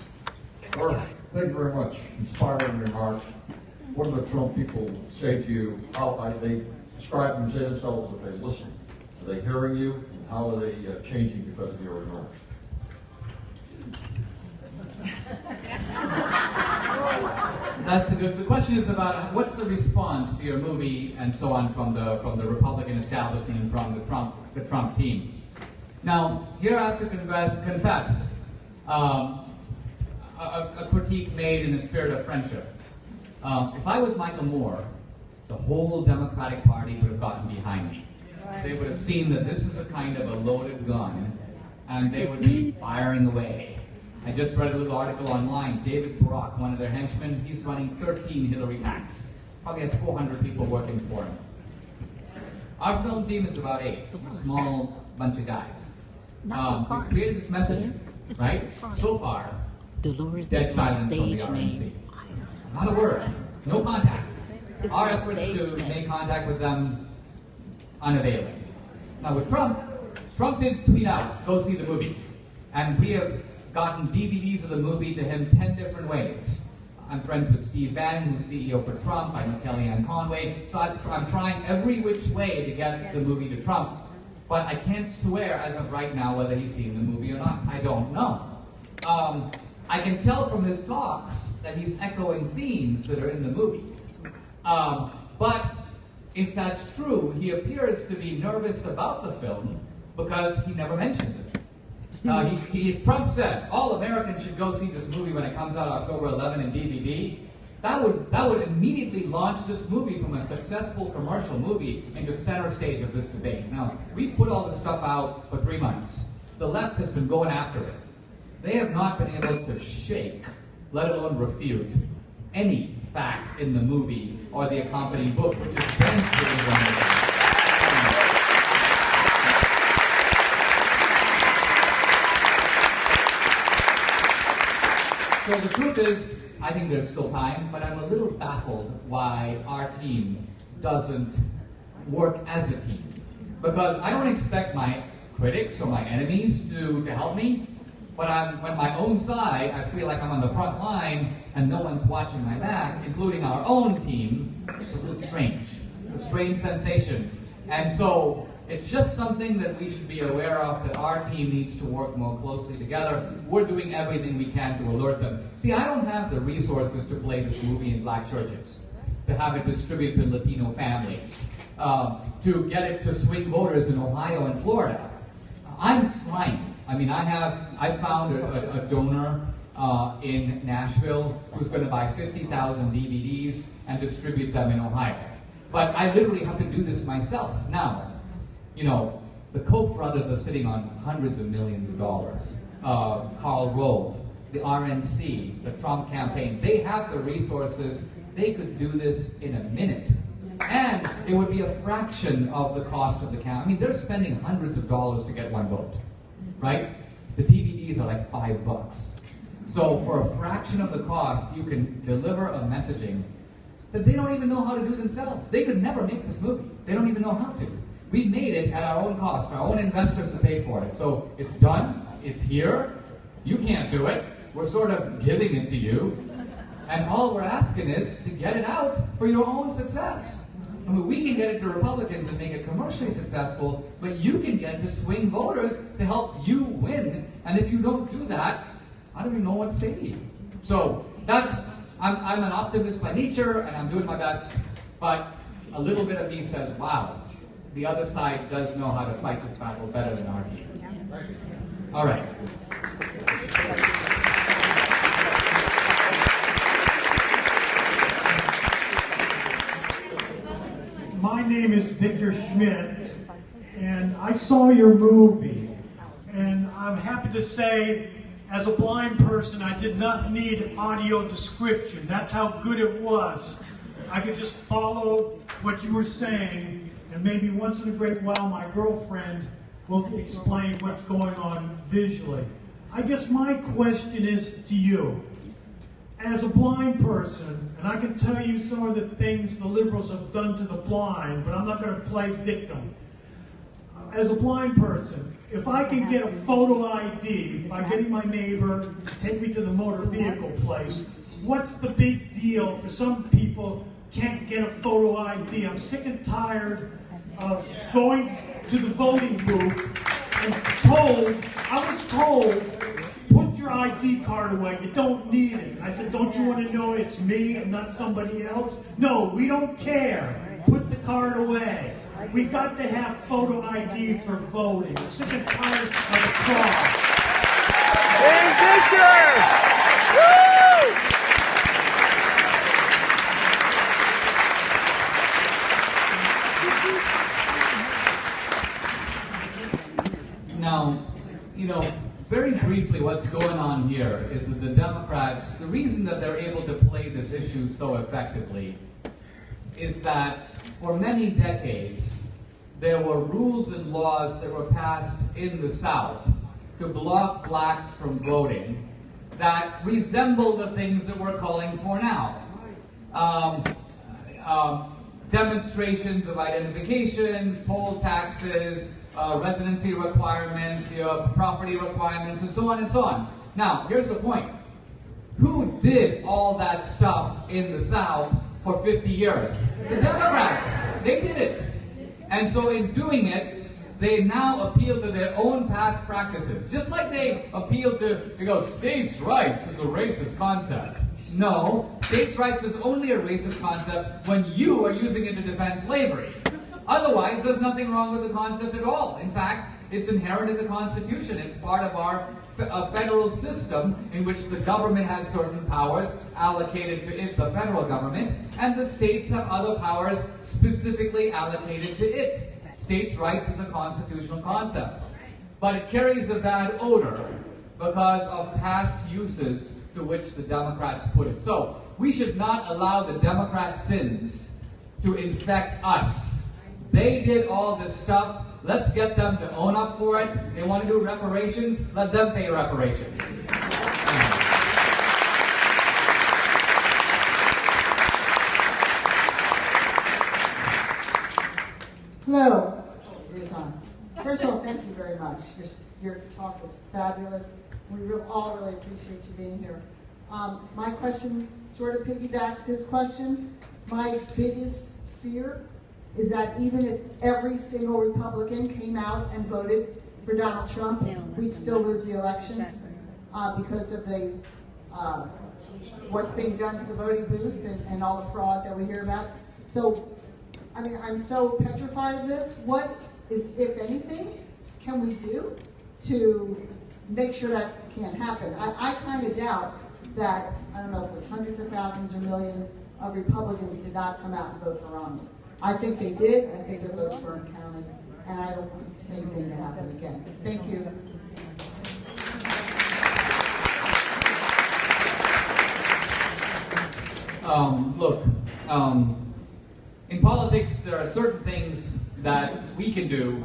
Thank you very much. Inspiring remarks. What do the Trump people say to you? They describe and say themselves that they listen. Are they hearing you? And how are they changing because of your remarks? That's a good. The question is about what's the response to your movie and so on from the Republican establishment and from the Trump team. Now, here I have to confess a critique made in the spirit of friendship. If I was Michael Moore, the whole Democratic Party would have gotten behind me. They would have seen that this is a kind of a loaded gun, and they would be firing away. I just read a little article online. David Brock, one of their henchmen, he's running 13 Hillary hacks. Probably has 400 people working for him. Our film team is about 8, a small bunch of guys. We've created this messaging, right? So far, dead silence from the RNC. Not a word, no contact. Our efforts to make contact with them, unavailing. Now with Trump did tweet out, go see the movie. And we have gotten DVDs of the movie to him 10 different ways. I'm friends with Steve Bannon, who's CEO for Trump. I know Kellyanne Conway. So I'm trying every which way to get the movie to Trump. But I can't swear as of right now whether he's seen the movie or not. I don't know. I can tell from his talks that he's echoing themes that are in the movie. But if that's true, he appears to be nervous about the film because he never mentions it. Trump said all Americans should go see this movie when it comes out October 11 in DVD. That would immediately launch this movie from a successful commercial movie into center stage of this debate. Now, we've put all this stuff out for 3 months. The left has been going after it. They have not been able to shake, let alone refute, any fact in the movie or the accompanying book, which is densely wonderful. So the truth is, I think there's still time, but I'm a little baffled why our team doesn't work as a team. Because I don't expect my critics or my enemies to help me, but when my own side, I feel like I'm on the front line and no one's watching my back, including our own team. It's a little strange. It's a strange sensation. And so it's just something that we should be aware of, that our team needs to work more closely together. We're doing everything we can to alert them. See, I don't have the resources to play this movie in black churches, to have it distributed to Latino families, to get it to swing voters in Ohio and Florida. I'm trying. I mean, I found a donor in Nashville who's going to buy 50,000 DVDs and distribute them in Ohio. But I literally have to do this myself. Now, you know, the Koch brothers are sitting on hundreds of millions of dollars. Karl Rove, the RNC, the Trump campaign, they have the resources. They could do this in a minute. And it would be a fraction of the cost of the campaign. I mean, they're spending hundreds of dollars to get one vote, right? The DVDs are like $5. So for a fraction of the cost, you can deliver a messaging that they don't even know how to do themselves. They could never make this movie. They don't even know how to. We made it at our own cost. Our own investors have paid for it. So it's done. It's here. You can't do it. We're sort of giving it to you. And all we're asking is to get it out for your own success. I mean, we can get it to Republicans and make it commercially successful, but you can get it to swing voters to help you win. And if you don't do that, I don't even know what to say to you. So I'm an optimist by nature, and I'm doing my best. But a little bit of me says, wow, the other side does know how to fight this battle better than our team. All right. My name is Victor Schmidt, and I saw your movie, and I'm happy to say, as a blind person, I did not need audio description. That's how good it was. I could just follow what you were saying, and maybe once in a great while my girlfriend will explain what's going on visually. I guess my question is to you. As a blind person, and I can tell you some of the things the liberals have done to the blind, but I'm not going to play victim. As a blind person, if I can get a photo ID by getting my neighbor to take me to the motor vehicle place, what's the big deal for some people can't get a photo ID? I'm sick and tired of going to the voting booth and I was told, put your ID card away, you don't need it. I said, don't you want to know it's me and not somebody else? No, we don't care. Put the card away. We got to have photo ID for voting. I'm sick and tired of the fraud. Hey, Victor! Woo! Now, very briefly, what's going on here is that the Democrats, the reason that they're able to play this issue so effectively is that for many decades, there were rules and laws that were passed in the South to block blacks from voting that resemble the things that we're calling for now. Demonstrations of identification, poll taxes, residency requirements, property requirements, and so on and so on. Now, here's the point. Who did all that stuff in the South for 50 years? The Democrats. They did it. And so in doing it, they now appeal to their own past practices. Just like they appeal to, states' rights is a racist concept. No, states' rights is only a racist concept when you are using it to defend slavery. Otherwise, there's nothing wrong with the concept at all. In fact, it's inherent in the Constitution. It's part of our federal system in which the government has certain powers allocated to it, the federal government, and the states have other powers specifically allocated to it. States' rights is a constitutional concept. But it carries a bad odor because of past uses to which the Democrats put it. So, we should not allow the Democrats' sins to infect us. They did all this stuff. Let's get them to own up for it. They want to do reparations. Let them pay reparations. Hello. It is on. First of all, thank you very much. Your talk was fabulous. We all really appreciate you being here. My question sort of piggybacks his question. My biggest fear is that even if every single Republican came out and voted for Donald Trump, we'd still lose the election because of the what's being done to the voting booths and all the fraud that we hear about. So, I mean, I'm so petrified of this. What is, if anything, can we do to make sure that can't happen? I kind of doubt that, I don't know if it was hundreds of thousands or millions of Republicans did not come out and vote for Romney. I think they did. I think the votes weren't counted. And I don't want the same thing to happen again. Thank you. In politics, there are certain things that we can do,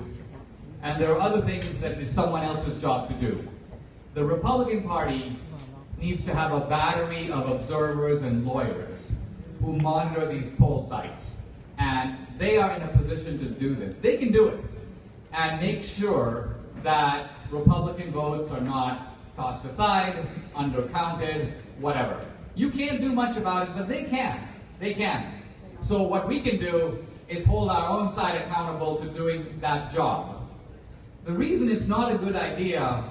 and there are other things that it's someone else's job to do. The Republican Party needs to have a battery of observers and lawyers who monitor these poll sites. And they are in a position to do this. They can do it and make sure that Republican votes are not tossed aside, undercounted, whatever. You can't do much about it, but they can. They can. So what we can do is hold our own side accountable to doing that job. The reason it's not a good idea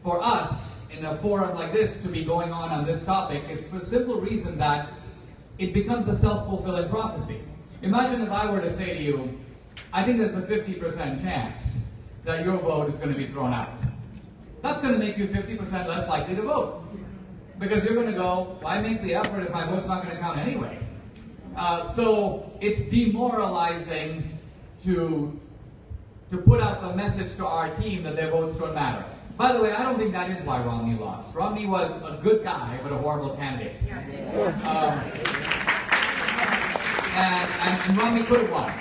for us in a forum like this to be going on this topic is for the simple reason that it becomes a self-fulfilling prophecy. Imagine if I were to say to you, I think there's a 50% chance that your vote is going to be thrown out. That's going to make you 50% less likely to vote. Because you're going to go, why make the effort if my vote's not going to count anyway? So it's demoralizing to put out the message to our team that their votes don't matter. By the way, I don't think that is why Romney lost. Romney was a good guy, but a horrible candidate. And Romney could have won.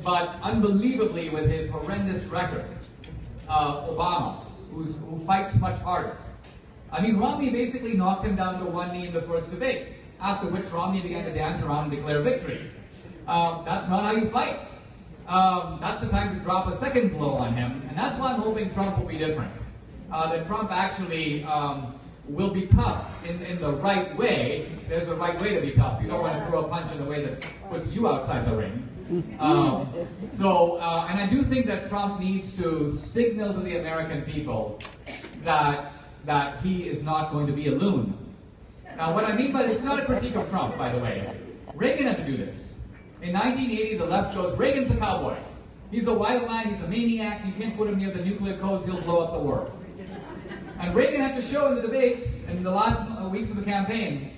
But unbelievably, with his horrendous record, Obama, who fights much harder. I mean, Romney basically knocked him down to one knee in the first debate, after which Romney began to dance around and declare victory. That's not how you fight. That's the time to drop a second blow on him, and that's why I'm hoping Trump will be different. That Trump actually will be tough in the right way. There's a right way to be tough. You don't want to throw a punch in a way that puts you outside the ring. And I do think that Trump needs to signal to the American people that he is not going to be a loon. Now, what I mean by this is not a critique of Trump, by the way. Reagan had to do this. In 1980, the left goes, Reagan's a cowboy. He's a wild man, he's a maniac, you can't put him near the nuclear codes, he'll blow up the world. And Reagan had to show in the debates, in the last weeks of the campaign,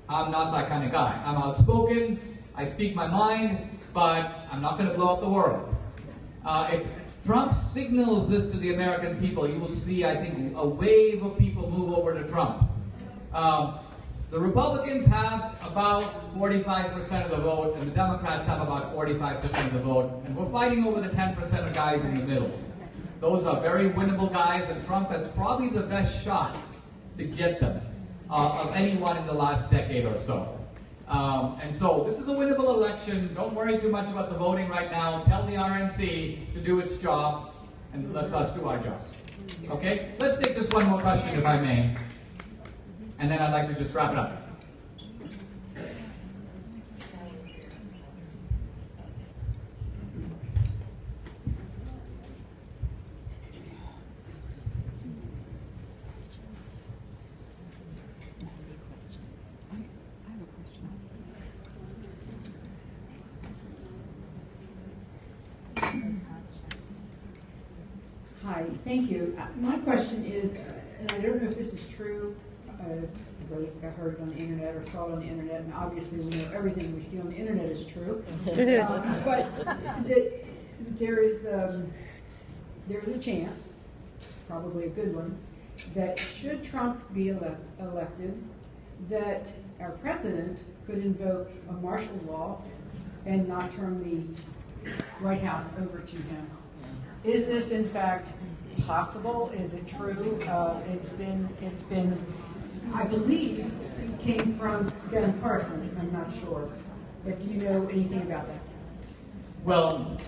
I'm not that kind of guy. I'm outspoken, I speak my mind, but I'm not going to blow up the world. If Trump signals this to the American people, you will see, I think, a wave of people move over to Trump. The Republicans have about 45% of the vote, and the Democrats have about 45% of the vote, and we're fighting over the 10% of guys in the middle. Those are very winnable guys, and Trump has probably the best shot to get them of anyone in the last decade or so. And so this is a winnable election. Don't worry too much about the voting right now. Tell the RNC to do its job, and let us do our job. Okay? Let's take just one more question, if I may. And then I'd like to just wrap it up. Hi, thank you. My question is, and I don't know if this is true, I heard it on the internet or saw it on the internet, and obviously we know everything we see on the internet is true. But there is a chance, probably a good one, that should Trump be elected, that our president could invoke a martial law and not turn the White House over to him. Is this in fact possible? Is it true? It's been, I believe, it came from Ben Carson. I'm not sure, but do you know anything about that? Well,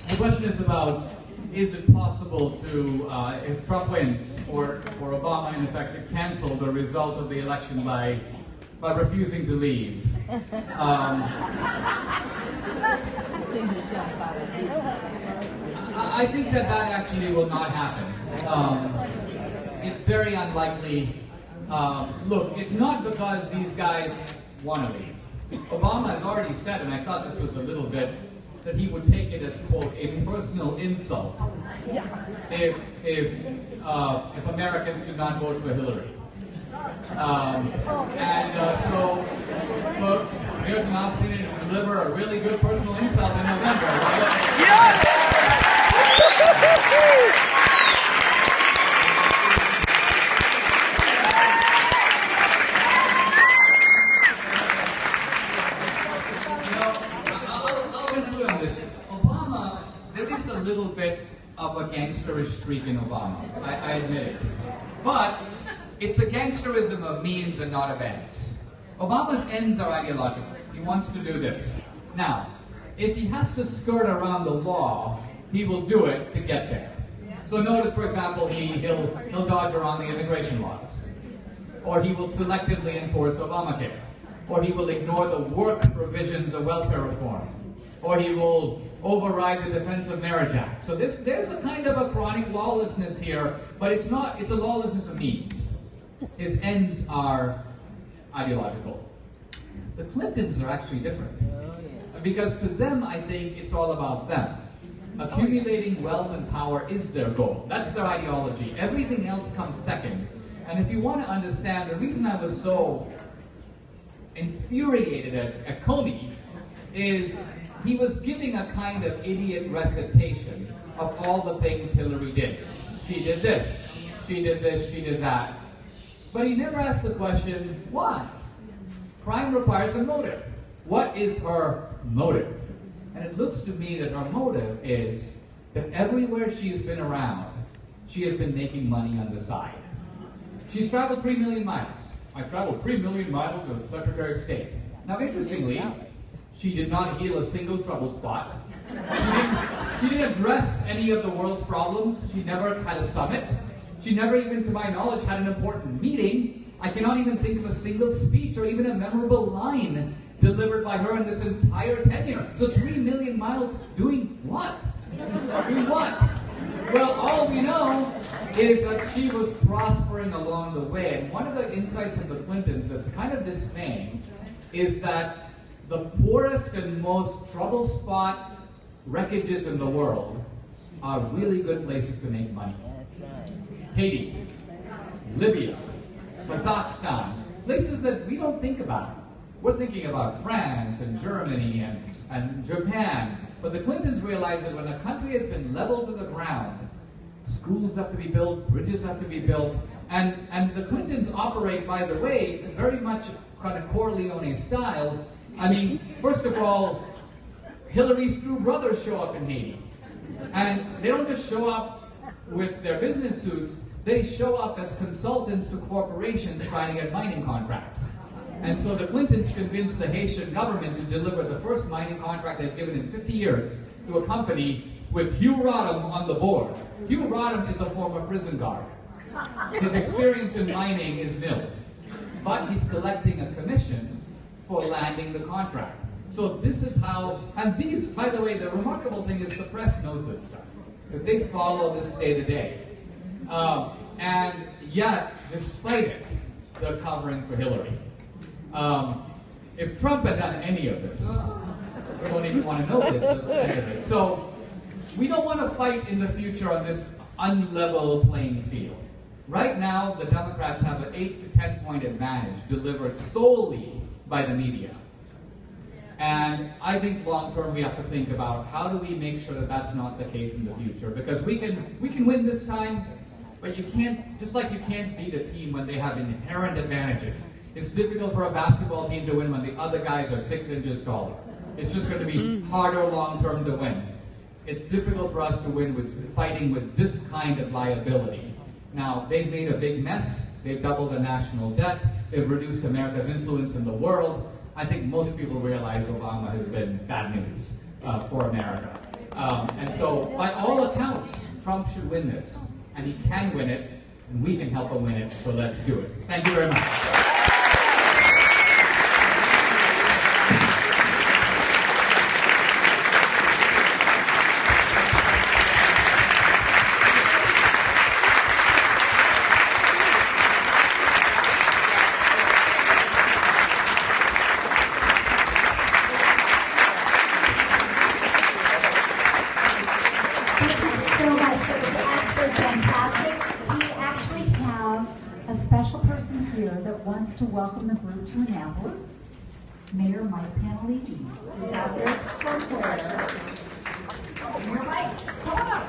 the question is about, is it possible to, if Trump wins, or Obama in effect to cancel the result of the election by refusing to leave? I think that actually will not happen. It's very unlikely. Look, it's not because these guys want to leave. Obama has already said, and I thought this was a little bit, that he would take it as, quote, a personal insult if Americans did not vote for Hillary. So, folks, here's an opportunity to deliver a really good personal insult in November. Right? I'll conclude on this. Obama, there is a little bit of a gangsterish streak in Obama. I admit it. But it's a gangsterism of means and not of ends. Obama's ends are ideological. He wants to do this. Now, if he has to skirt around the law, he will do it to get there. So notice, for example, he'll dodge around the immigration laws. Or he will selectively enforce Obamacare. Or he will ignore the work provisions of welfare reform. Or he will override the Defense of Marriage Act. So there's a kind of a chronic lawlessness here, but it's a lawlessness of means. His ends are ideological. The Clintons are actually different. Because to them, I think it's all about them. Accumulating wealth and power is their goal. That's their ideology. Everything else comes second. And if you want to understand, the reason I was so infuriated at Comey is he was giving a kind of idiot recitation of all the things Hillary did. She did this, she did this, she did that. But he never asked the question, why? Crime requires a motive. What is her motive? And it looks to me that her motive is that everywhere she has been around, she has been making money on the side. She's traveled 3 million miles. I traveled 3 million miles as Secretary of State. Now, interestingly, she did not heal a single trouble spot. She didn't address any of the world's problems. She never had a summit. She never even, to my knowledge, had an important meeting. I cannot even think of a single speech or even a memorable line delivered by her in this entire tenure. So 3 million miles doing what? Doing what? Well, all we know is that she was prospering along the way. And one of the insights of the Clintons that's kind of dismaying is that the poorest and most trouble spot wreckages in the world are really good places to make money. Haiti, Libya, Kazakhstan, places that we don't think about. We're thinking about France and Germany and Japan. But the Clintons realize that when a country has been leveled to the ground, schools have to be built, bridges have to be built, and the Clintons operate, by the way, very much kind of Corleone style. I mean, first of all, Hillary's two brothers show up in Haiti. And they don't just show up with their business suits, they show up as consultants to corporations trying to get mining contracts. And so the Clintons convinced the Haitian government to deliver the first mining contract they've given in 50 years to a company with Hugh Rodham on the board. Hugh Rodham is a former prison guard. His experience in mining is nil. But he's collecting a commission for landing the contract. So this is how, and these, by the way, the remarkable thing is the press knows this stuff, because they follow this day to day. And yet, despite it, they're covering for Hillary. If Trump had done any of this, we don't even want to know the end of it. So we don't want to fight in the future on this unlevel playing field. Right now, the Democrats have an 8 to 10 point advantage delivered solely by the media. And I think long term we have to think about how do we make sure that that's not the case in the future, because we can win this time, but you can't, just like you can't beat a team when they have inherent advantages. It's difficult for a basketball team to win when the other guys are 6 inches taller. It's just going to be harder long term to win. It's difficult for us to win with fighting with this kind of liability. Now, they've made a big mess. They've doubled the national debt. They've reduced America's influence in the world. I think most people realize Obama has been bad news for America. And so, by all accounts, Trump should win this. And he can win it, and we can help him win it, so let's do it. Thank you very much. To welcome the group to Annapolis, Mayor Mike Panelides is out there somewhere. Mayor Mike, come on up.